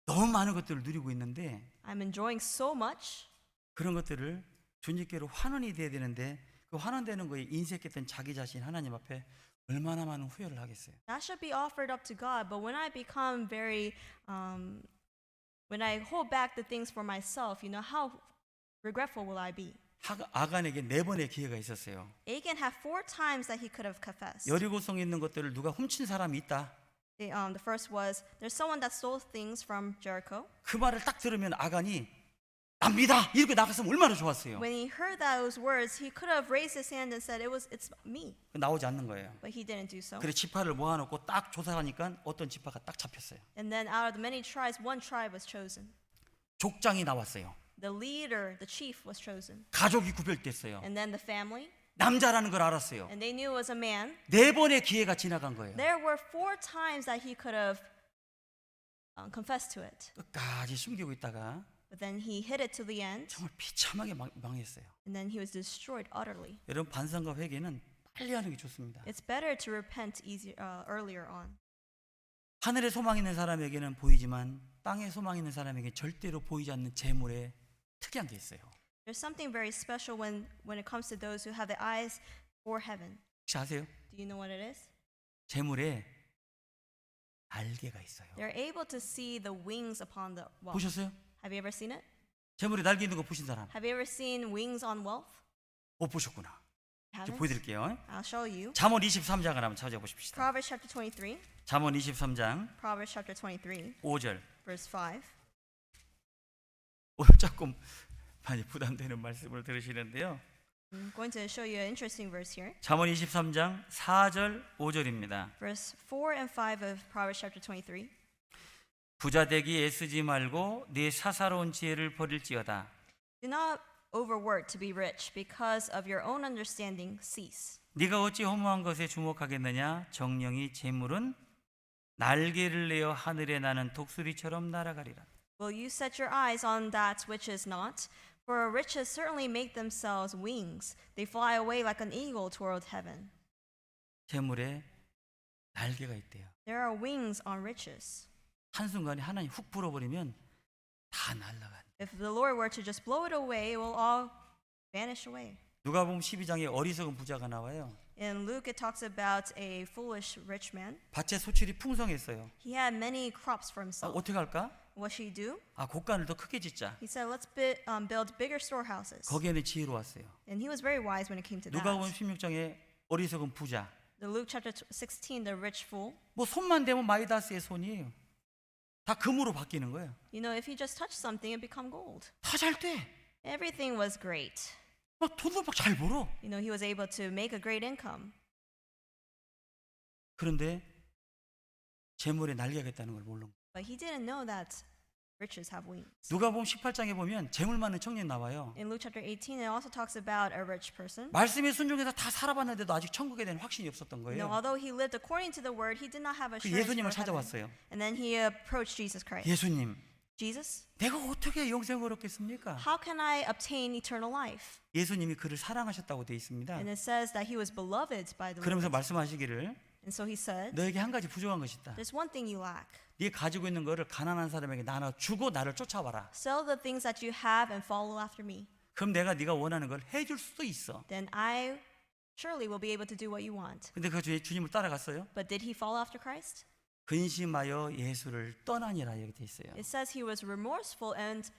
너무 많은 것들을 누리고 있는데 I'm enjoying so much. 그런 것들을 주님께로 환원이 돼야 되는데 그 환원되는 거에 인색했던 자기 자신 하나님 앞에 얼마나 많은 후회를 하겠어요. That should be offered up to God. But when I become when I hold back the things for myself, you know, how regretful will I be? 아간에게 4번의 기회가 있었어요. Achan had 4 times that he could have confessed. 여리고성에 있는 것들을 누가 훔친 사람이 있다. The first was, there's someone that stole things from Jericho. 그 말을 딱 들으면 아간이 납니다 이렇게 나갔으면 얼마나 좋았어요. When he heard those words, he could have raised his hand and said, it's me. 나오지 않는 거예요. But he didn't do so. 그래 지파를 모아놓고 딱 조사하니까 어떤 지파가 딱 잡혔어요. And then out of the many tribes, one tribe was chosen. 족장이 나왔어요. The leader, the chief, was chosen. 가족이 구별됐어요. And then the family, 남자라는 걸 알았어요. and they knew it was a man. 4번의 기회가 지나간 거예요. There were 4 times that he could have confessed to it. 끝까지 숨기고 있다가 But then he hid it to the end, 정말 비참하게 망했어요. and then he was destroyed utterly. 여러분 반성과 회개는 빨리 하는 게 좋습니다. It's better to repent earlier on. 하늘에 소망 있는 사람에게는 보이지만 땅에 소망 있는 사람에게 절대로 보이지 않는 재물에 특이한 게 있어요. There's something very special when it comes to those who have the eyes for heaven. 혹시 아세요? Do you know what it is? 재물에 날개가 있어요. They're able to see the wings upon the wealth. 보셨어요? Have you ever seen it? 재물에 날개 있는 거 보신 사람? Have you ever seen wings on wealth? 못 보셨구나. 이제 Haven't? 보여드릴게요. I'll show you. 잠언 23장을 한번 찾아보십시다. Proverbs chapter 23. 잠언 23장 Proverbs chapter 23, 5절. verse 5. 오늘 조금 많이 부담되는 말씀을 들으시는데요. I'm going to show you an interesting verse here. 잠언 23장 4절 5절입니다. Verse 4 and 5 of Proverbs chapter 23. 부자 되기 애쓰지 말고 네 사사로운 지혜를 버릴지어다. Do not overwork to be rich, because of your own understanding cease. 네가 어찌 허무한 것에 주목하겠느냐? 정령이 재물은 날개를 내어 하늘에 나는 독수리처럼 날아가리라. Will you set your eyes on that which is not? For riches certainly make themselves wings. They fly away like an eagle toward heaven. 재물에 날개가 있대요. There are wings on riches. 한순간에 하나님 훅 불어버리면 다 날아간다. If the Lord were to just blow it away, it will all vanish away. 누가복음 12장에 어리석은 부자가 나와요. In Luke, it talks about a foolish rich man. 밭에 소출이 풍성했어요. He had many crops for himself. 어떻게 할까? What should he do? 곡간을 더 크게 짓자. He said, let's build bigger storehouses. 거기에는 지혜로웠어요. And he was very wise when it came to 누가복음 that. 16장에 어리석은 부자. The Luke chapter 16, the rich fool. 뭐 손만 대면 마이다스의 손이에요. 다 금으로 바뀌는 거예요. You know, if he just touched something, it become gold. 다 잘 돼. Everything was great. 막 돈도 막 잘 벌어. You know, he was able to make a great income. 그런데 재물에 날개가 있다는 걸 모르는 거예요. But he didn't know that riches have wings. 누가복음 18장에 보면 재물 많은 청년 나와요. In Luke chapter 18, it also talks about a rich person. 말씀에 순종해서 다 살아봤는데도 아직 천국에 대한 확신이 없었던 You know, 거예요. although he lived according to the word, he did not have 그 assurance 예수님을 for heaven. 찾아왔어요. And then he approached Jesus Christ. 예수님, Jesus, 내가 어떻게 영생을 얻겠습니까? how can I obtain eternal life? 예수님이 그를 사랑하셨다고 되어 있습니다. And it says that he was beloved by the 그러면서 Lord. 말씀하시기를 And so he said, 너에게 한 가지 부족한 것이 있다. there's one thing you lack. 네 가지고 있는 거를 가난한 사람에게 나눠 주고 나를 쫓아와라. Sell the things that you have and follow after me. 그럼 내가 네가 원하는 걸 해줄 수도 있어. Then I surely will be able to do what you want. 근데 그 주님을 따라갔어요. But did he follow after Christ? 근심하여 예수를 떠나니라 이렇게 돼 있어요. It says he was remorseful and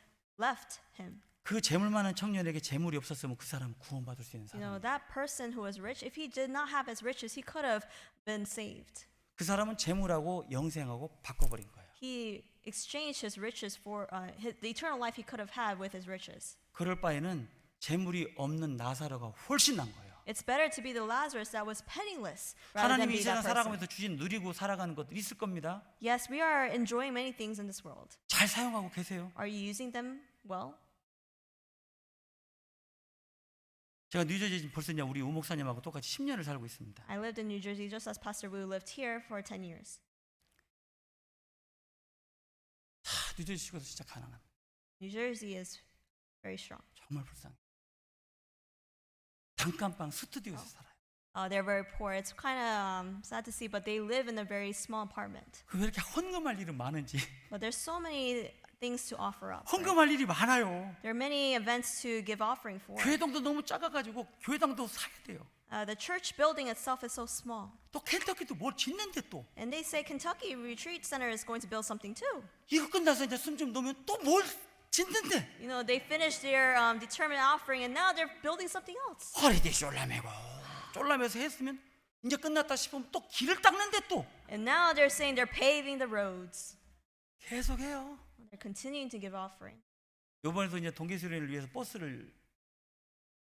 left him. 그 재물 많은 청년에게 재물이 없었으면 그 사람 구원받을 수 있는 You know, 사람. that person who was rich, if he did not have his riches, he could have been saved. 그 사람은 재물하고 영생하고 바꿔버린 거예요. He exchanged his riches for the eternal life he could have had with his riches. 그럴 바에는 재물이 없는 나사로가 훨씬 난 거예요. It's better to be the Lazarus that was penniless rather than 하나님이 be 이 that 세상 person. 살아가면서 주신 누리고 살아가는 것들 있을 겁니다. Yes, we are enjoying many things in this world. 잘 사용하고 계세요. Are you using them well? 제가 뉴저지 지금 벌써 이제 우리 우 목사님하고 똑같이 10년을 살고 있습니다. I lived in New Jersey just as Pastor Wu lived here for 10 years. 다 뉴저지 식구도 진짜 가난합니다. New Jersey is very strong. 정말 불쌍해. 단칸방 스튜디오에서 살아요. They're very poor. It's kind of sad to see, but they live in a very small apartment. 그 왜 이렇게 헌금할 일은 많은지. But there's so many things to offer up. right? 헌금할 일이 많아요. There are many events to give offering for. 교회당도 너무 작아가지고 교회당도 사야 돼요. The church building itself is so small. 또 켄터키도 뭘 짓는데 또 And they say Kentucky Retreat Center is going to build something too. 이거 끝나서 이제 숨 좀 놓으면 또 뭘 짓는데 You know, they finished their determined offering and now they're building something else. 허리띠 쫄라매고 쫄라매서 했으면 이제 끝났다 싶으면 또 길을 닦는데 또 And now they're saying they're paving the roads. 계속해요. They're continuing to give offering. 이번에도 이제 동계수련을 위해서 버스를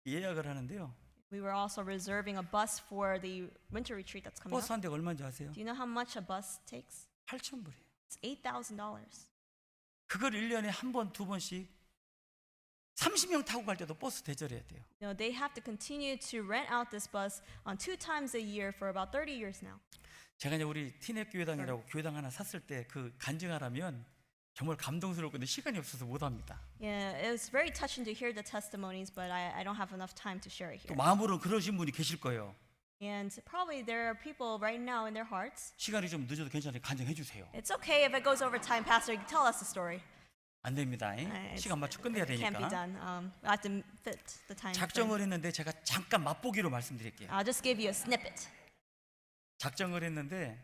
예약을 하는데요. We were also reserving a bus for the winter retreat that's coming 버스 up. 한 대가 얼마인지 아세요? Do you know how much a bus takes? 8,000불이에요. It's $8,000. 그걸 1년에 한 번, 두 번씩 30명 타고 갈 때도 버스 대절해야 돼요. You know, they have to continue to rent out this bus on 2 times a year for about 30 years now. 제가 이제 우리 티넷 교회당이라고 교회당 하나 샀을 때 그 간증하라면 정말 감동스럽건데 시간이 없어서 못 합니다. Yeah, it was very touching to hear the testimonies, but I don't have enough time to share it 또 here. 마음으로는 그러신 분이 계실 거예요. And probably there are people right now in their hearts. 시간이 좀 늦어도 괜찮아요. 간증해 주세요. It's okay if it goes over time, Pastor. Tell us the story. 안 됩니다. It's- 시간 맞춰 끝내야 It can't be 되니까. done. I have to fit the time. frame. 작정을 했는데 제가 잠깐 맛보기로 말씀드릴게요. I'll just give you a snippet. 작정을 했는데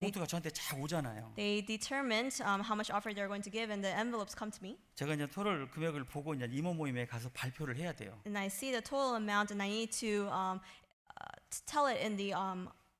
봉투가 저한테 쫙 오잖아요. They determined how much offer they're going to give, and the envelopes come to me. 제가 이제 토럴 금액을 보고 이제 이모 모임에 가서 발표를 해야 돼요. And I see the total amount, and I need to tell it in the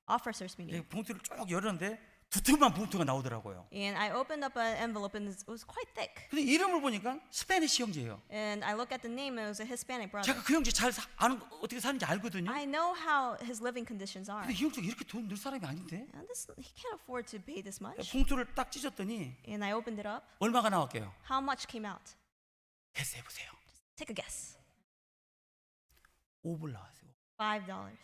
officers 이 meeting. 봉투를 쭉 열었는데 두툼한 봉투가 나오더라고요. And I opened up an envelope and it was quite thick. 근데 이름을 보니까 스페니시 형제예요. And I looked at the name and it was a Hispanic brother. 제가 그 형제 잘 아는 어떻게 사는지 알거든요. I know how his living conditions are. 근데 이 형제가 이렇게 돈 늘 사람이 아닌데. And he can't afford to pay this much. 봉투를 딱 찢었더니 And I opened it up. 얼마가 나왔게요? How much came out? guess해 보세요. Take a guess. 5불 나왔어요. $5.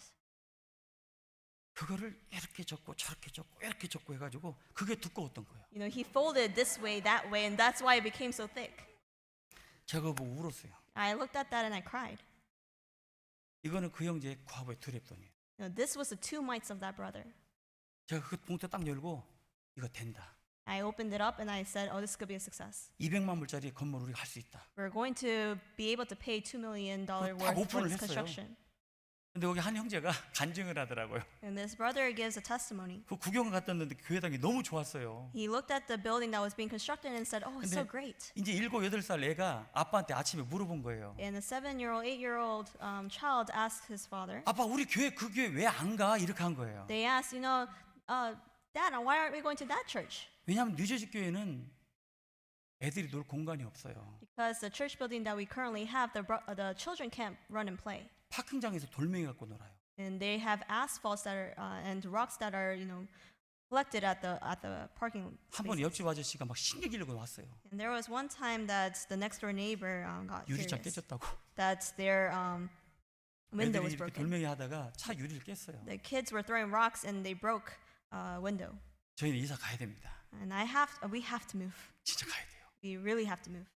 그거를 이렇게 적고 저렇게 적고 이렇게 적고 해가지고 그게 두꺼웠던 거예요. You know, he folded this way, that way, and that's why it became so thick. 제가 보고 울었어요. I looked at that and I cried. 이거는 그 형제의 과부의 두렵돈이에요. You know, this was the 2 mites of that brother. 제가 그 봉투 딱 열고 이거 된다. I opened it up and I said, oh, this could be a success. 200만 불짜리 건물 우리가 할 수 있다. We're going to be able to pay $2 million 다 worth for 오픈을 this 했어요. construction. 근데 거기 한 형제가 간증을 하더라고요. And this brother gives a testimony. 그 구경을 갔다 왔는데 교회당이 너무 좋았어요. He looked at the building that was being constructed and said, oh, it's so 근데 great. 이제 7, 8살 애가 아빠한테 아침에 물어본 거예요. And a 7-year-old, 8-year-old child asked his father, 아빠 우리 교회 그 교회 왜 안 가? 이렇게 한 거예요. they asked, Dad, why aren't we going to that church? 왜냐하면 뉴저지 교회는 애들이 놀 공간이 없어요. Because the church building that we currently have, the children can't run and play. 파킹장에서 돌멩이 갖고 놀아요. And they have asphalts that are and rocks that are, collected at the parking 한 번 spaces. 옆집 아저씨가 막 신경질내고 왔어요. And there was one time that the next door neighbor got 유리창 furious 깨졌다고. that their window 애들이 was 이렇게 broken. 돌멩이 하다가 차 유리를 깼어요. The kids were throwing rocks and they broke a window. 저희는 이사 가야 됩니다. And we have to move. 진짜 가야 돼요. We really have to move.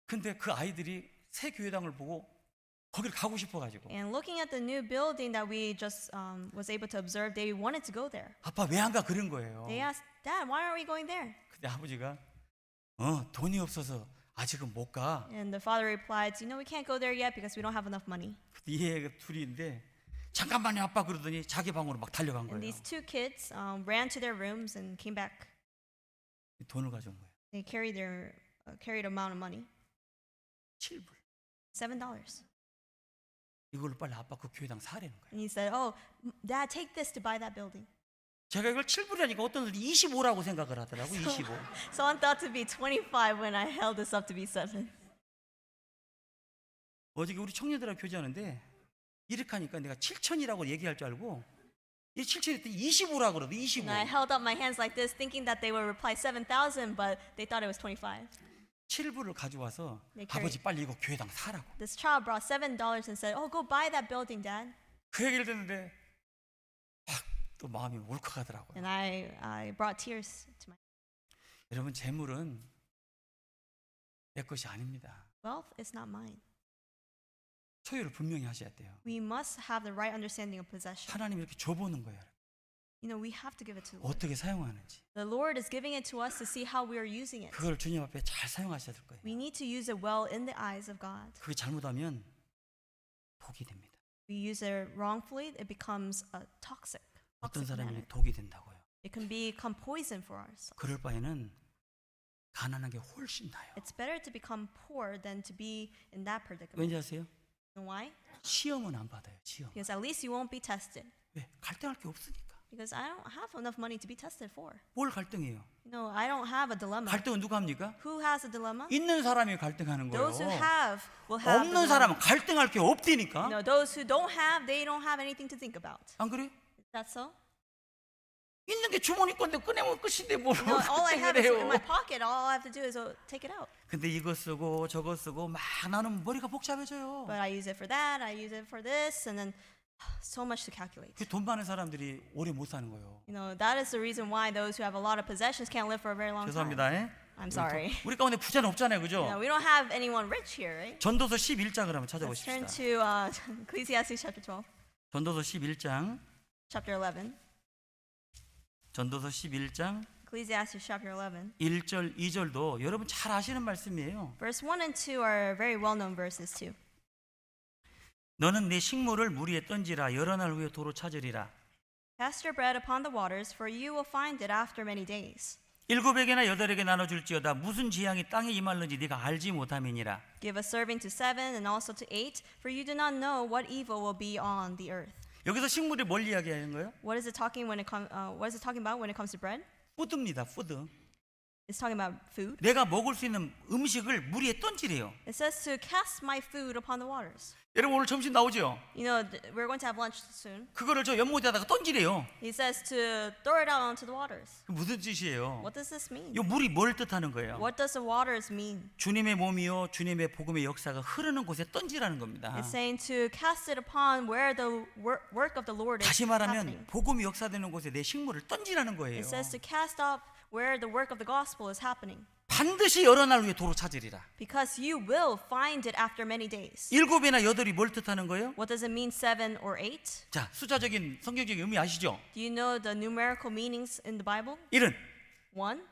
근데 그 아이들이 새 교회당을 보고 거기를 가고 싶어가지고 And looking at the new building that we just was able to observe, they wanted to go there. 아빠 왜 안 가? 그런 거예요. They asked, Dad, why aren't we going there? 근데 아버지가 돈이 없어서 아직은 못 가. And the father replied, we can't go there yet because we don't have enough money. 이 애가 둘이인데 잠깐만요 아빠 그러더니 자기 방으로 막 달려간 And 거예요. these 2 kids ran to their rooms and came back. 돈을 가져온 거예요. They carried amount of money, 7불. $7. 이걸로 빨리 아빠 그 교회당 사라는 거예요. And he said, oh, Dad, take this to buy that building. 제가 이걸 7불이라니까 어떤 분들이 25라고 생각을 하더라고. 25. Someone thought to be 25 when I held this up to be 7. 어저께 우리 청년들하고 교제하는데 이렇게 하니까 내가 7천이라고 얘기할 줄 알고 이 7천이 25라고 그러더니 25. And I held up my hands like this, thinking that they would reply 7,000, but they thought it was 25. 7불을 가져와서 네, 아버지 빨리 이거 교회당 사라고. This child brought $7 and said, oh, go buy that building, Dad. 그 얘기를 듣는데 막 또 마음이 울컥하더라고요. And I brought tears to my 여러분 재물은 내 것이 아닙니다. wealth is not mine. 소유를 분명히 하셔야 돼요. We must have the right understanding of possession. 하나님이 이렇게 줘보는 거예요. We have to give it to the Lord. 어떻게 사용하는지. The Lord is giving it to us to see how we are using it. 그걸 주님 앞에 잘 사용하셔야 될 거예요. We need to use it well in the eyes of God. 그게 잘못하면 독이 됩니다. We use it wrongfully, it becomes toxic. 어떤 toxic 사람이 matter. 독이 된다고요. It can become poison for us. 그럴 바에는 가난한 게 훨씬 나아요. It's better to become poor than to be in that predicament. 왠지 아세요? You know why? 시험은 안 받아요. 시험. Because at least you won't be tested. 왜? 갈등할 게 없으니까. Because I don't have enough money to be tested for. 뭘 갈등해요? I don't have a dilemma. 갈등은 누가 합니까? Who has a dilemma? 있는 사람이 갈등하는 거예요. Those who have will have the 없는 dilemma. 사람은 갈등할 게 없다니까. Those who don't have, they don't have anything to think about. 안 그래요? Is that so? 있는 게 주머니 건데 꺼내면 끝인데 뭘 All I have is in my 해요? pocket. All I have to do is take it out. 근데 이거 쓰고 저거 쓰고 막 나는 머리가 복잡해져요. But I use it for that, I use it for this, and then so much to calculate. 그 돈 많은 사람들이 오래 못 사는 거예요. That is the reason why those who have a lot of possessions can't live for a very long time. 죄송합니다. 예? I'm sorry. 우리 가운데 부자는 없잖아요, 그죠? We don't have anyone rich here, right? 전도서 11장을 한번 Let's turn 찾아보십시다. to Ecclesiastes chapter 12, 전도서 11장, chapter 11. 전도서 11장 Ecclesiastes chapter 11. 1절, 2절도 여러분 잘 아시는 말씀이에요. Verse 1 and 2 are very well-known verses too. 너는 네 식물을 물 위에 던지라. 여러 날 후에 도로 찾으리라. Cast your bread upon the waters, for you will find it after many days. 7에게나 8에게 나눠줄지어다. 무슨 재앙이 땅에 임할는지 네가 알지 못함이니라. Give a serving to 7 and also to 8, for you do not know what evil will be on the earth. 여기서 식물이 뭘 이야기하는 거예요? What is it talking what is it talking about when it comes to bread? 푸드입니다. 푸드. It's talking about food. 내가 먹을 수 있는 음식을 물 위에 던지래요. It says to cast my food upon the waters. 여러분 오늘 점심 나오죠? You know, we're going to have lunch soon. 그거를 저 연못에다가 던지래요. He says to throw it out onto the waters. 그 무슨 뜻이에요? What does this mean? 이 물이 뭘 뜻하는 거예요? What does the waters mean? 주님의 몸이요 주님의 복음의 역사가 흐르는 곳에 던지라는 겁니다. It's saying to cast it upon where the work of the Lord is 다시 happening. 말하면 복음이 역사되는 곳에 내 식물을 던지라는 거예요. It says to cast up where the work of the gospel is happening. 반드시 여러 날 후에 도로 찾으리라. Because you will find it after many days. 일곱이나 여덟이 뭘 뜻하는 거예요? What does it mean, 7 or 8? 자, 숫자적인 성경적인 의미 아시죠? Do you know the numerical meanings in the Bible? 1은 1,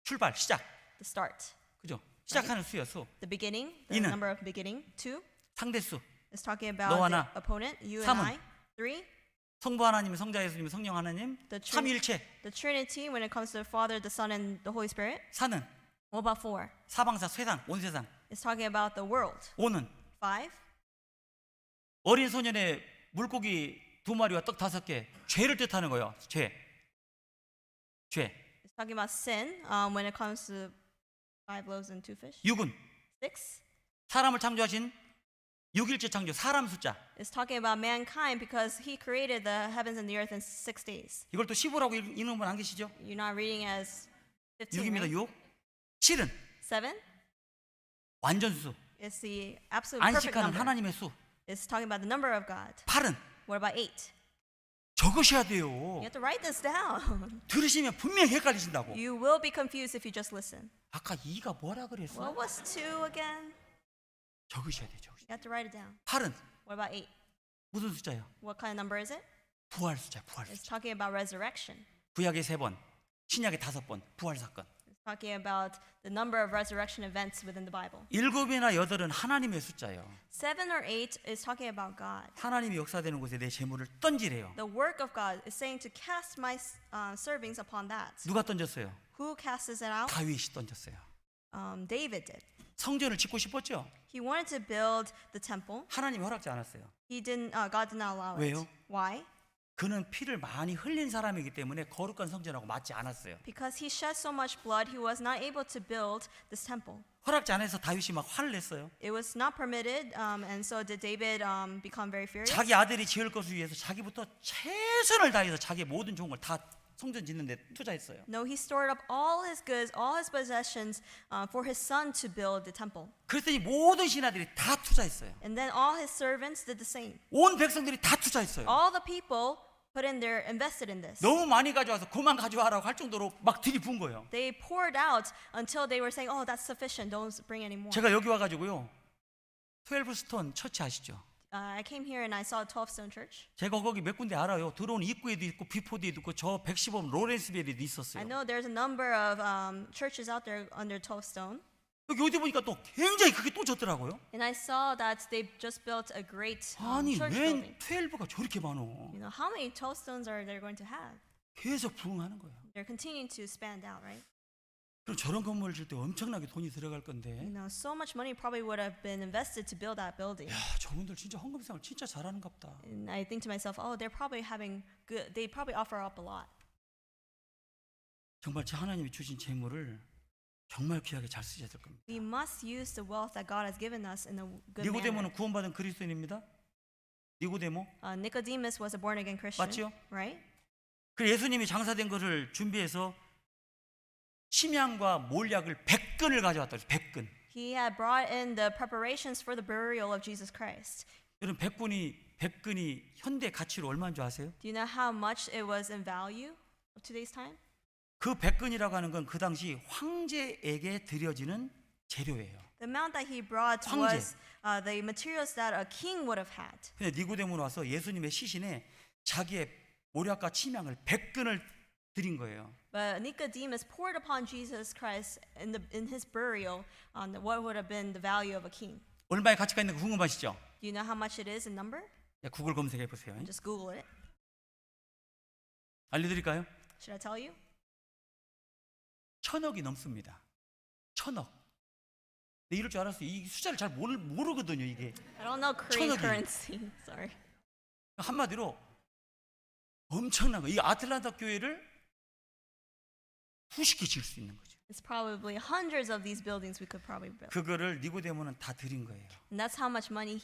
출발, 시작. the start. 그죠? 시작하는 수요, 수. The beginning, the 이는 number of beginning. 2 상대수. is talking about 너와 the 나. opponent, you and 삼은 I. 3, 성부 하나님, 성자 예수님, 성령 하나님. The 삼위일체. the Trinity when it comes to the Father, the Son, and the Holy Spirit. 4는 What about 4? 사방사, 세상, 온 세상. It's talking about the world. 5는 5, 어린 소년의 물고기 2마리와 떡 5개. 죄를 뜻하는 거예요. 죄. 죄. it's talking about sin when it comes to 5 loaves and 2 fish. 6은 6, 사람을 창조하신 6일째 창조, 사람 숫자. it's talking about mankind because he created the heavens and the earth in 6 days. 이걸 또 15라고 읽는 분 안 계시죠? You're not reading as 15, 6입니다. right? 6. 7은 7 완전수. is the absolute perfect 안식하는 number. 하나님의 수. It's talking about the number of God. 8은 What about 8? 적으셔야 You 돼요. have to write this down. 들으시면 분명히 헷갈리신다고. You will be confused if you just listen. 아까 2가 뭐라 그랬어? What was 2 again? 적으셔야 돼요. 적으셔야 돼요. You have to write it down. 8은 What about 8? 무슨 숫자예요? What kind of number is it? 부활 숫자, 부활 It's 숫자. talking about resurrection. 구약에 3번, 신약에 5번, 부활 사건. It's talking about the number of resurrection events within the Bible. 7이나 8은 하나님의 숫자예요. 7 or 8 is talking about God. 하나님이 역사되는 곳에 내 재물을 던지래요. The work of God is saying to cast my servings upon that. 누가 던졌어요? Who casts it out? 다윗이 던졌어요. David did. 성전을 짓고 싶었죠? He wanted to build the temple. 하나님이 허락지 않았어요. God did not allow it. 왜요? Why? 그는 피를 많이 흘린 사람이기 때문에 거룩한 성전하고 맞지 않았어요. Because he shed so much blood, he was not able to build this temple. 허락지 않아서 다윗이 막 화를 냈어요. It was not permitted, and so did David become very furious? 자기 아들이 지을 것을 위해서 자기부터 최선을 다해서 자기의 모든 좋은 걸 다 성전 짓는 데 투자했어요. No, he stored up all his goods, all his possessions for his son to build the temple. 그랬더니 모든 신하들이 다 투자했어요. And then all his servants did the same. 온 백성들이 다 투자했어요. All the people invested in this. 너무 많이 가져와서 그만 가져와라고 할 정도로 막 들이부은 거예요. They poured out until they were saying, "Oh, that's sufficient. Don't bring any more." 제가 여기 와가지고요, 12스톤 처치 아시죠? I came here and I saw 12stone Church. 제가 거기 몇 군데 알아요. 들어온 입구에도 있고 비포디에도 있고 저 115번 로렌스베리도 있었어요. I know there's a number of churches out there under 12stone. 여기 어디 보니까 또 굉장히 크게 또 졌더라고요. And I saw that they just built a great 아니 church 웬 building. 12가 저렇게 많어? You know, how many 12stones are they going to have? 계속 부흥하는 거예요. They're continuing to expand out, right? 그럼 저런 건물을 질 때 엄청나게 돈이 들어갈 건데, You know, so much money probably would have been invested to build that building. 야 저분들 진짜 헌금생활 진짜 잘하는갑다. And I think to myself, oh, they're probably having good. They probably offer up a lot. 정말 제 하나님이 주신 재물을 정말 귀하게 잘 쓰셔야 될 겁니다. We must use the wealth that God has given us in a good 니고데모는 manner. 구원받은 그리스도인입니다. 니고데모. Nicodemus was a born again Christian, 맞죠? right? 그 예수님이 장사된 것을 준비해서 침향과 몰약을 100근을 가져왔다. 100근. He had brought in the preparations for the burial of Jesus Christ. 여러분 100근이 현대 가치로 얼마인 줄 아세요? Do you know how much it was in value of today's time? 그 100근이라고 하는 건 그 당시 황제에게 드려지는 재료예요. The amount that he brought 황제. was the materials that a king would have had. 근데 니고데모는 와서 예수님의 시신에 자기의 몰약과 침향을 100근을 드린 거예요. But Nicodemus poured upon Jesus Christ in his burial on what would have been the value of a king. 얼마의 가치가 있는 거 궁금하시죠? Do you know how much it is in number? 네, 구글 검색해 보세요. Just Google it. 알려드릴까요? Should I tell you? 1000억이 넘습니다. 1000억. 네, 이럴 줄 알았어요. 이 숫자를 잘 모르거든요. 이게 I don't know Korean 천억이. currency. Sorry. 한마디로 엄청난 거. 이 아틀란타 교회를 수십 개 지을 수 있는 거죠. It's probably hundreds of these buildings we could probably build. 그거를 니고데모는 다 드린 거예요. And that's how much money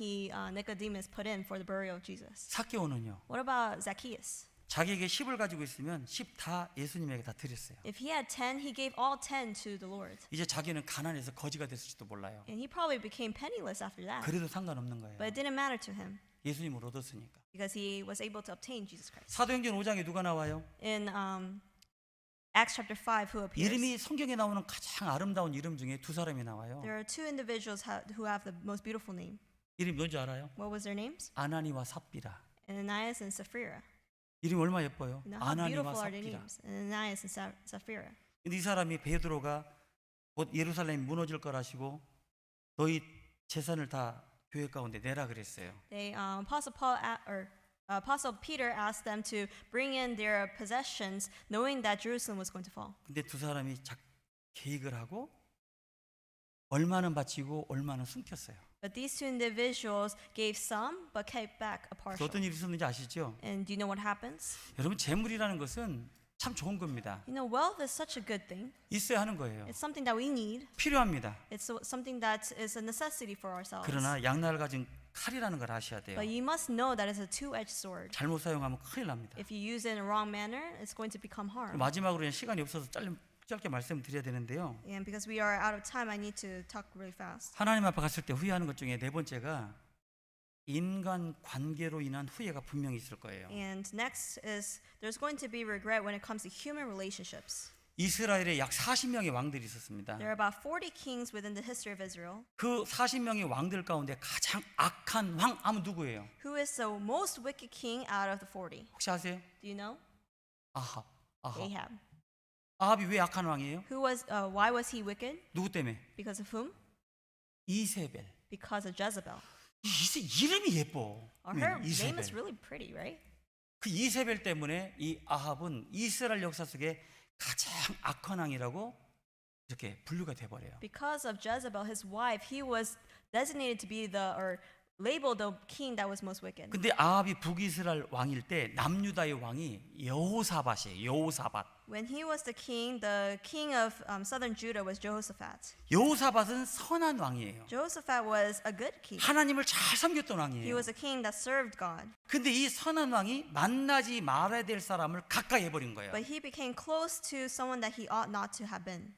Nicodemus put in for the burial of Jesus. 삭개오는요. What about Zacchaeus? 자기에게 10을 가지고 있으면 10 다 예수님에게 다 드렸어요. If he had 10, he gave all 10 to the Lord. 이제 자기는 가난해서 거지가 됐을지도 몰라요. And he probably became penniless after that. 그래도 상관없는 거예요. But it didn't matter to him 예수님을 얻었으니까. because he was able to obtain Jesus Christ. 사도행전 5장에 누가 나와요? In Acts chapter 5, who appears? 이름이 성경에 나오는 가장 아름다운 이름 중에 두 사람이 나와요. There are two individuals who have the most beautiful name. 이름이 뭔지 알아요? What was their names? 아나니와 삽비라. Ananias and Sapphira. 이름이 얼마나 예뻐요? You know, how 아나니와 beautiful are their 삽비라. names? Ananias and Sapphira. 근데 이 사람이 베드로가 곧 예루살렘이 무너질 거라시고 너희 재산을 다 교회 가운데 내라 그랬어요. Apostle Peter asked them to bring in their possessions, knowing that Jerusalem was going to fall. 근데 두 사람이 계획을 하고 얼마는 바치고 얼마는 숨겼어요. But these two individuals gave some, but kept back a partial. 어떤 일이 있었는지 아시죠? And do you know what happens? 여러분 재물이라는 것은 참 좋은 겁니다. You know, wealth is such a good thing. 있어야 하는 거예요. It's something that we need. 필요합니다. It's something that is a necessity for ourselves. 그러나 양날을 가진 칼이라는 걸 아셔야 돼요. But you must know that it's a two-edged sword. 잘못 사용하면 큰일 납니다. If you use it in a wrong manner, it's going to become harm. 마지막으로 그냥 시간이 없어서 짧게 말씀드려야 되는데요. And because we are out of time, I need to talk really fast. 하나님 앞에 갔을 때 후회하는 것 중에 네 번째가 인간 관계로 인한 후회가 분명히 있을 거예요. And next is there's going to be regret when it comes to human relationships. 이스라엘에 약 40명의 왕들이 있었습니다. There are about 40 kings within the history of Israel. 그 40명의 왕들 가운데 가장 악한 왕 하면 누구예요? Who is the most wicked king out of the 40? 혹시 아세요? Do you know? 아합. Ahab. 아합이 왜 악한 왕이에요? Why was he wicked? 누구 때문에? Because of whom? 이세벨. Because of Jezebel. 이름이 예뻐. Her name is 이세벨. really pretty, right? 그 이세벨 때문에 이 아합은 이스라엘 역사 속에 가장 악한 왕이라고 이렇게 분류가 돼 버려요. Because of Jezebel, his wife, he was designated to be or labeled the king that was most wicked. 근데 아합이 북이스라엘 왕일 때 남유다의 왕이 여호사밧이에요. 여호사밧. When he was the king of southern Judah was Jehoshaphat. 여호사밧은 선한 왕이에요. Jehoshaphat was a good king. 하나님을 잘 섬겼던 He 왕이에요. was a king that served God. 근데 이 선한 왕이 만나지 말아야 될 사람을 가까이 해버린 거예요. But he became close to someone that he ought not to have been.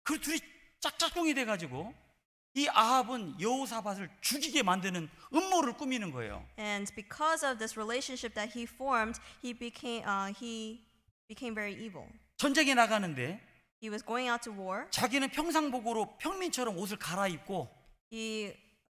그 둘이 짝짝꿍이 돼가지고 이 아합은 여호사밧을 죽이게 만드는 음모를 꾸미는 거예요. And because of this relationship that he formed, he became very evil. 전쟁에 나가는데 He was going out to war. 자기는 평상복으로 평민처럼 옷을 갈아입고 He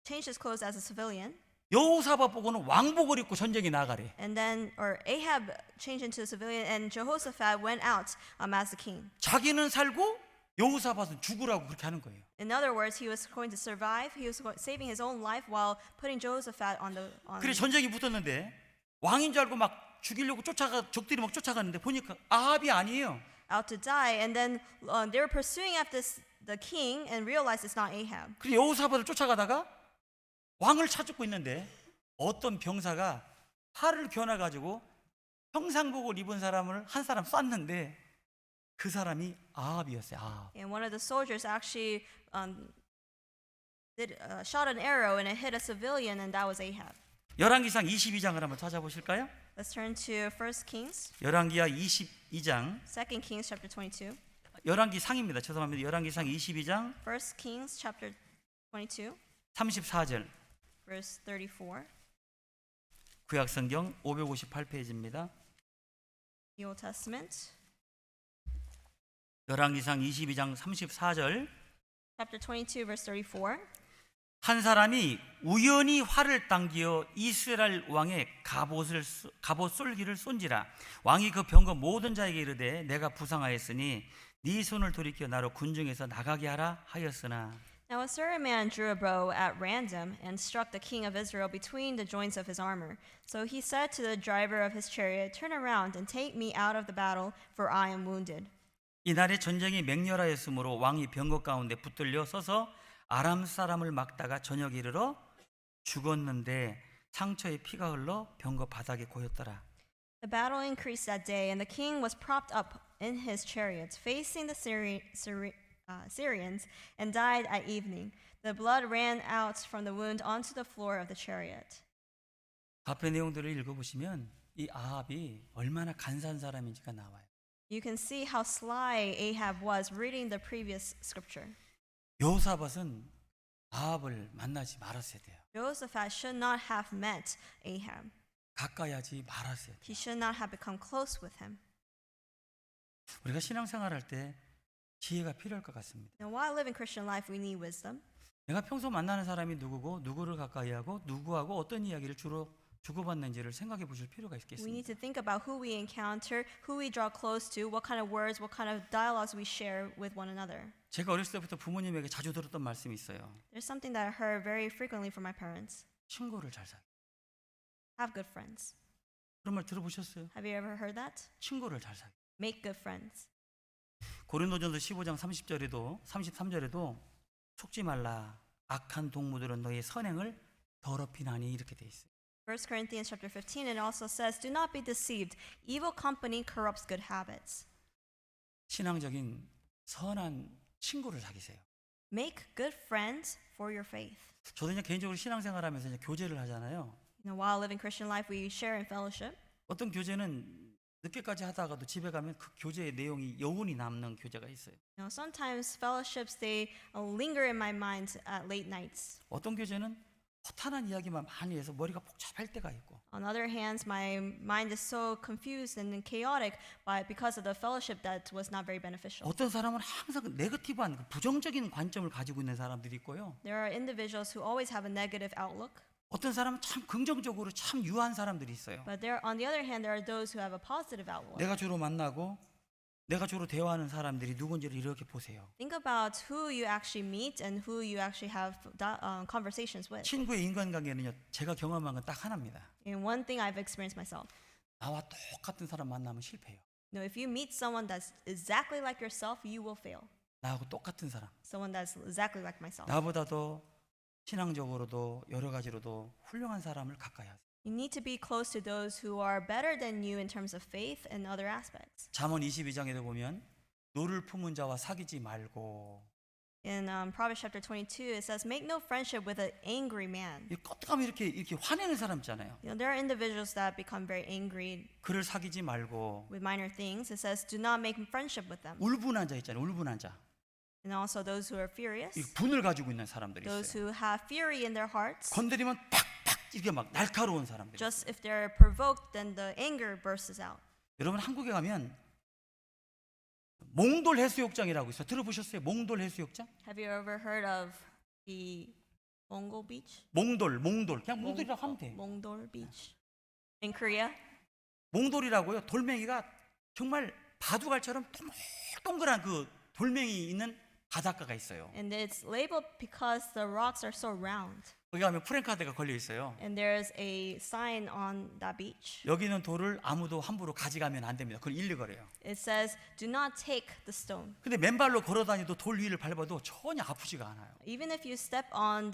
changed his clothes as a civilian. 여호사밧 보고는 왕복을 입고 전쟁에 나가래. And then, Ahab changed into a civilian, and Jehoshaphat went out as the king. 자기는 살고 여호사밧은 죽으라고 그렇게 하는 거예요. In other words, he was going to survive. He was saving his own life while putting Jehoshaphat on. 그래 전쟁이 붙었는데 왕인 줄 알고 막 죽이려고 적들이 막 쫓아가는데 보니까 아합이 아니에요. Out to die, and then they were pursuing after the king and realized it's not Ahab. 그래서 여호사밧을 쫓아가다가 왕을 찾고 있는데 어떤 병사가 팔을 겨눠가지고 평상복을 입은 사람을 한 사람 쐈는데 그 사람이 아합이었어요. 아합. And one of the soldiers actually shot an arrow and it hit a civilian, and that was Ahab. 열왕기상 22장을 한번 찾아보실까요? Let's turn to 1 Kings, 열왕기하 22장 2 Kings chapter 22. 열왕기상입니다. 죄송합니다. 열왕기상 22장 1 Kings chapter 22, 34절 verse 34. 구약성경 558페이지입니다. The Old Testament, 열왕기상 22장 34절 chapter 22, verse 34. 한 사람이 우연히 활을 당기어 이스라엘 왕의 갑옷 쏠기를 쏜지라 왕이 그 병거 모든 자에게 이르되 내가 부상하였으니 네 손을 돌이켜 나로 군중에서 나가게 하라 하였으나 Now a certain man drew a bow at random and struck the king of Israel between the joints of his armor. So he said to the driver of his chariot, Turn around and take me out of the battle, for I am wounded. 이날에 전쟁이 맹렬하였으므로 왕이 병거 가운데 붙들려 서서 아람 사람을 막다가 저녁에 이르러 죽었는데 상처에 피가 흘러 병거 바닥에 고였더라. The battle increased that day, and the king was propped up in his chariot, facing the Syrians, and died at evening. The blood ran out from the wound onto the floor of the chariot. 앞의 내용들을 읽어보시면 이 아합이 얼마나 간사한 사람인지가 나와요. You can see how sly Ahab was reading the previous scripture. 여호사밧은 아합을 만나지 말았어야 돼요. Jehoshaphat should not have met Ahab. 가까이 하지 말았어야 돼요. He should not have become close with him. 우리가 신앙생활할 때 지혜가 필요할 것 같습니다. Now, while living Christian life, we need wisdom. 내가 평소 만나는 사람이 누구고 누구를 가까이 하고 누구하고 어떤 이야기를 주로 주고받는지를 생각해 보실 필요가 We need 있겠습니다. to think about who we encounter, who we draw close to, what kind of words, what kind of dialogues we share with one another. 제가 어렸을 때부터 부모님에게 자주 들었던 말씀이 있어요. There's something that I heard very frequently from my parents. 친구를 잘 사귀. Have good friends. 그런 말 들어보셨어요? Have you ever heard that? 친구를 잘 사귀. Make good friends. 고린도전서 15장 30절에도 33절에도 속지 말라. 악한 동무들은 너의 선행을 더럽히나니 이렇게 돼 있어요. 1 Corinthians chapter 15, it also says, Do not be deceived. Evil company corrupts good habits. 신앙적인 선한 친구를 사귀세요. Make good friends for your faith. 저도 이제 개인적으로 신앙생활하면서 이제 교제를 하잖아요. You know, while living Christian life, we share in fellowship. 어떤 교제는 늦게까지 하다가도 집에 가면 그 교제의 내용이 여운이 남는 교제가 있어요. You know, sometimes fellowships they linger in my mind at late nights. 어떤 교제는 허탄한 이야기만 많이 해서 머리가 복잡할 때가 있고 On other hands, my mind is so confused and chaotic because of the fellowship that was not very beneficial. 어떤 사람은 항상 그 네거티브한 그 부정적인 관점을 가지고 있는 사람들이 있고요. There are individuals who always have a negative outlook, 어떤 사람은 참 긍정적으로 참 유한 사람들이 있어요. but there, on the other hand, there are those who have a positive outlook. 내가 주로 만나고 내가 주로 대화하는 사람들이 누군지를 이렇게 보세요. Think about who you actually meet and who you actually have conversations with. 친구의 인간관계는요, 제가 경험한 건 딱 하나입니다. And one thing I've experienced myself, 나와 똑같은 사람 만나면 실패해요. you know, if you meet someone that's exactly like yourself, you will fail. 나하고 똑같은 사람, Someone that's exactly like myself. 나보다도 신앙적으로도 여러 가지로도 훌륭한 사람을 가까이 하세요. You need to be close to those who are better than you in terms of faith and other aspects. 잠언 22장에도 보면 노를 품은 자와 사귀지 말고 In Proverbs chapter 22, it says, "Make no friendship with an angry man." 이 껐다가면 이렇게 화내는 사람 있잖아요. You know, there are individuals that become very angry 그를 사귀지 말고 with minor things. It says, "Do not make friendship with them." 울분한 자 있잖아요. 울분한 자. And also those who are furious, 이 분을 가지고 있는 사람들이 those 있어요. who have fury in their hearts. 건드리면 팍팍 이렇게 막 날카로운 사람들. Just if they're provoked, then the anger bursts out. 여러분 한국에 가면 몽돌 해수욕장이라고 있어요. 들어보셨어요? 몽돌 해수욕장? Have you ever heard of the Mongol Beach? 몽돌 그냥 몽돌이라고 하면 돼. Mongdol Beach in Korea. 몽돌이라고요. 돌멩이가 정말 바둑알처럼 동글동글한 그 돌멩이 있는 바닷가가 있어요. And it's labeled because the rocks are so round. 거기 가면 프랭카드가 걸려 있어요. And there's a sign on that beach. 여기 있는 돌을 아무도 함부로 가져가면 안 됩니다. 그걸 일르거래요. It says, "Do not take the stone." 근데 맨발로 걸어 다니도 돌 위를 밟아도 전혀 아프지가 않아요. Even if you step on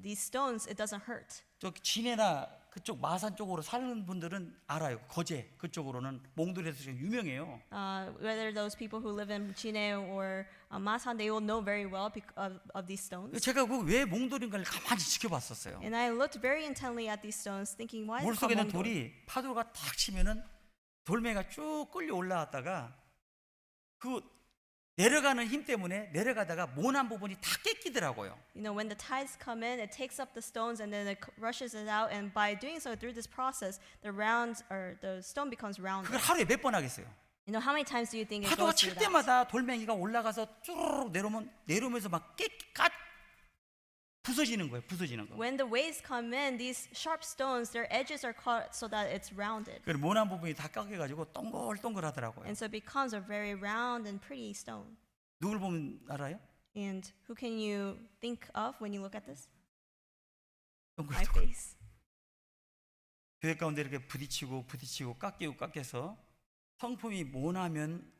these stones, it doesn't hurt. 저 진해나 그쪽 마산 쪽으로 사는 분들은 알아요. 거제 그쪽으로는 몽돌에서 유명해요. Whether those people who live in Chine or Masan, they will know very well of these stones. 제가 그 왜 몽돌인가를 가만히 지켜봤었어요. And I looked very intently at these stones, thinking, why is it 물속에 called 있는 Mongdol? 돌이 파도가 탁 치면은 돌멩이가 쭉 끌려 올라왔다가 그 내려가는 힘 때문에 내려가다가 모난 부분이 다 깨끼더라고요. You know, when the tides come in, it takes up the stones and then it rushes it out. And by doing so, through this process, the stone becomes rounded. 그걸 하루에 몇 번 하겠어요? You know, how many times do you think it 파도가 goes 칠 through that? 때마다 돌멩이가 올라가서 쭈르륵 내려오면서 막 부서지는 거예요. 부서지는 거. When the waves come in, these sharp stones, their edges are cut so that it's rounded. 그 모난 부분이 다 깎여가지고 동글동글하더라고요. And so it becomes a very round and pretty stone. 누굴 보면 알아요? And who can you think of when you look at this? My 동글동글. face. 교회 가운데 이렇게 부딪히고 깎여서 성품이 모나면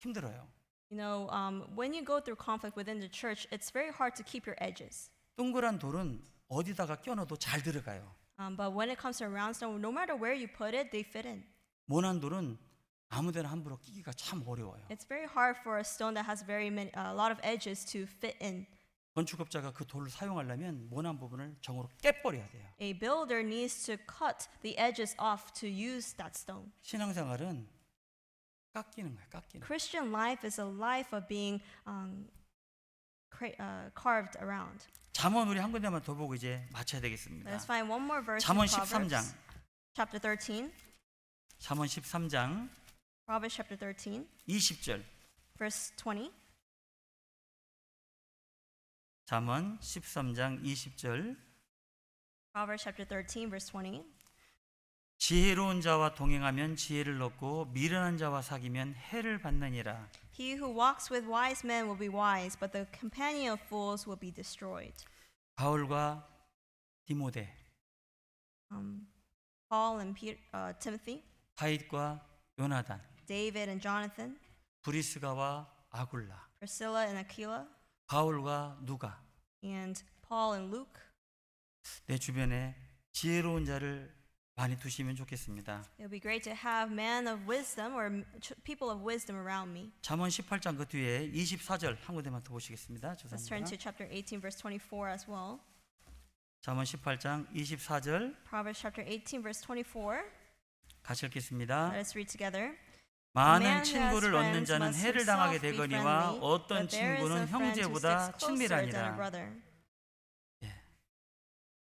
힘들어요. You know, when you go through conflict within the church, it's very hard to keep your edges. 동그란 돌은 어디다가 껴넣어도 잘 들어가요. But when it comes to a round stone, no matter where you put it, they fit in. 모난 돌은 아무데나 함부로 끼기가 참 어려워요. It's very hard for a stone that has a lot of edges to fit in. 건축업자가 그 돌을 사용하려면 모난 부분을 정으로 깨버려야 돼요. A builder needs to cut the edges off to use that stone. 신앙생활은 깎이는 거예요. 깎이는. Christian life is a life of being carved around. 잠언 우리 한 군데만 더 보고 이제 마쳐야 되겠습니다. Let's find one more verse 잠언 in Proverbs, 13장. chapter 13. 잠언 13장 Proverbs chapter 13, 20절. verse 20. 잠언 13장 20절. Proverbs chapter 13, verse 20. 지혜로운 자와 동행하면 지혜를 얻고 미련한 자와 사귀면 해를 받느니라. He who walks with wise men will be wise, but the companion of fools will be destroyed. 바울과 디모데, Paul and Timothy, 다윗과 요나단, David and Jonathan, 브리스가와 아굴라, Priscilla and Aquila, 바울과 누가, and Paul and Luke. 내 주변에 지혜로운 자를 많이 두시면 좋겠습니다. It would be great to have men of wisdom or people of wisdom around me. 잠언 18장 그 뒤에 24절 한 군데만 더 보시겠습니다. Let's turn to 죄송합니다. chapter 18, verse 24 as well. 잠언 18장 24절 Proverbs chapter 18, verse 24. 같이 읽겠습니다. Let us read together. 많은 친구를 얻는 자는 해를 당하게 되거니와 어떤 but there is 친구는 a friend who 형제보다 sticks closer than a 친밀하니라. brother.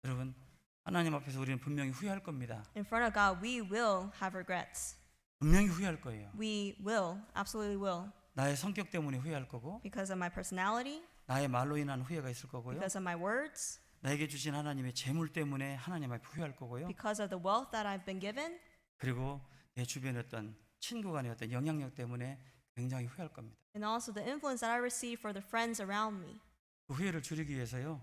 여러분 하나님 앞에서 우리는 분명히 후회할 겁니다. In front of God, we will have regrets. 분명히 후회할 거예요. We will, absolutely will, 나의 성격 때문에 후회할 거고 because of my personality, 나의 말로 인한 후회가 있을 거고요. because of my words, 나에게 주신 하나님의 재물 때문에 하나님 앞에 후회할 거고요. because of the wealth that I've been given, 그리고 내 주변에 어떤 친구 간의 어떤 영향력 때문에 굉장히 후회할 겁니다. and also the influence that I receive for the friends around me. 그 후회를 줄이기 위해서요.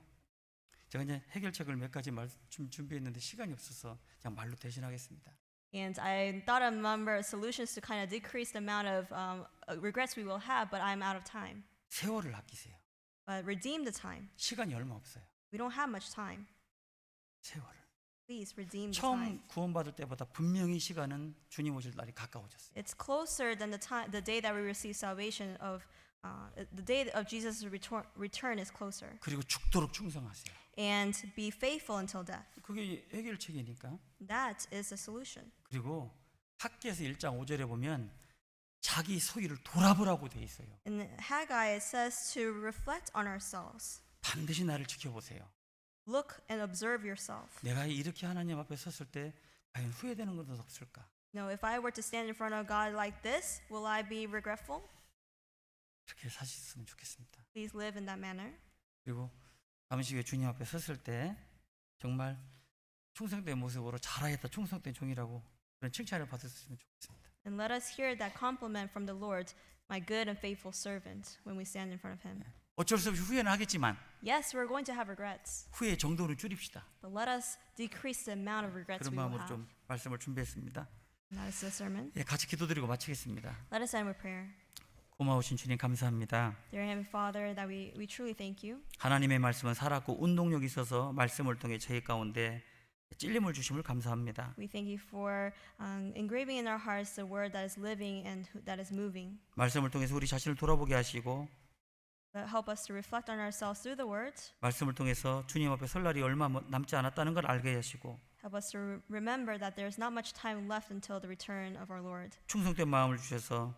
제가 이제 해결책을 몇 가지 준비했는데 시간이 없어서 그냥 말로 대신하겠습니다. And I thought of a number of solutions to kind of decrease the amount of regrets we will have, but I'm out of time. 세월을 아끼세요. But redeem the time. 시간이 얼마 없어요. We don't have much time. 세월을. Please redeem the time. 처음 구원받을 때보다 분명히 시간은 주님 오실 날이 가까워졌어요. It's closer than the day that we receive salvation the day of Jesus' return is closer. 그리고 죽도록 충성하세요. And be faithful until death. 그게 해결책이니까. That is the solution. 그리고 학기에서 1장 5절에 보면 자기 소유를 돌아보라고 돼 있어요. In Haggai it says to reflect on ourselves. 반드시 나를 지켜보세요. Look and observe yourself. 내가 이렇게 하나님 앞에 섰을 때 과연 후회되는 것은 없을까? No, if I were to stand in front of God like this, will I be regretful? 그렇게 사셨으면 좋겠습니다. Please live in that manner. 그리고 잠시 후에 주님 앞에 섰을 때 정말 충성된 모습으로 잘하였다 충성된 종이라고 그런 칭찬을 받았으면 좋겠습니다. And let us hear that compliment from the Lord, my good and faithful servant, when we stand in front of Him. 어쩔 수 없이 후회는 하겠지만 Yes, we're going to have regrets, 후회의 정도를 줄입시다. but let us decrease the amount of regrets 그런 we will 마음으로 have. 좀 말씀을 준비했습니다. And that is the sermon. 예, 같이 기도드리고 마치겠습니다. Let us end with prayer. 고마우신 주님 감사합니다. Dear Heavenly Father, that we truly thank you. 하나님의 말씀은 살았고 운동력이 있어서 말씀을 통해 저희 가운데 찔림을 주심을 감사합니다. We thank you for engraving in our hearts the word that is living and that is moving. 말씀을 통해서 우리 자신을 돌아보게 하시고 Help us to reflect on ourselves through the word. 말씀을 통해서 주님 앞에 설 날이 얼마 남지 않았다는 걸 알게 하시고 Help us to remember that there is not much time left until the return of our Lord. 충성된 마음을 주셔서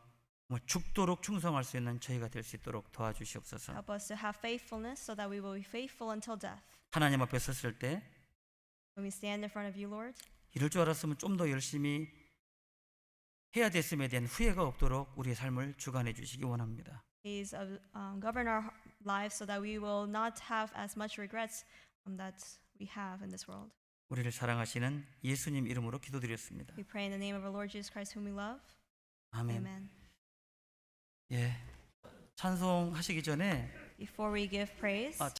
죽도록 충성할 수 있는 저희가 될 수 있도록 도와주시옵소서. Help us to have faithfulness so that we will be faithful until death. 하나님 앞에 섰을 때 When we stand in front of you, Lord, 이럴 줄 알았으면 좀 더 열심히 해야 됐음에 대한 후회가 없도록 우리의 삶을 주관해 주시기 원합니다. please govern our lives so that we will not have as much regrets that we have in this world. 우리를 사랑하시는 예수님 이름으로 기도드렸습니다. We pray in the name of our Lord Jesus Christ, whom we love. 아멘. Amen. 예, 찬송하시기 전에 Before we give praise,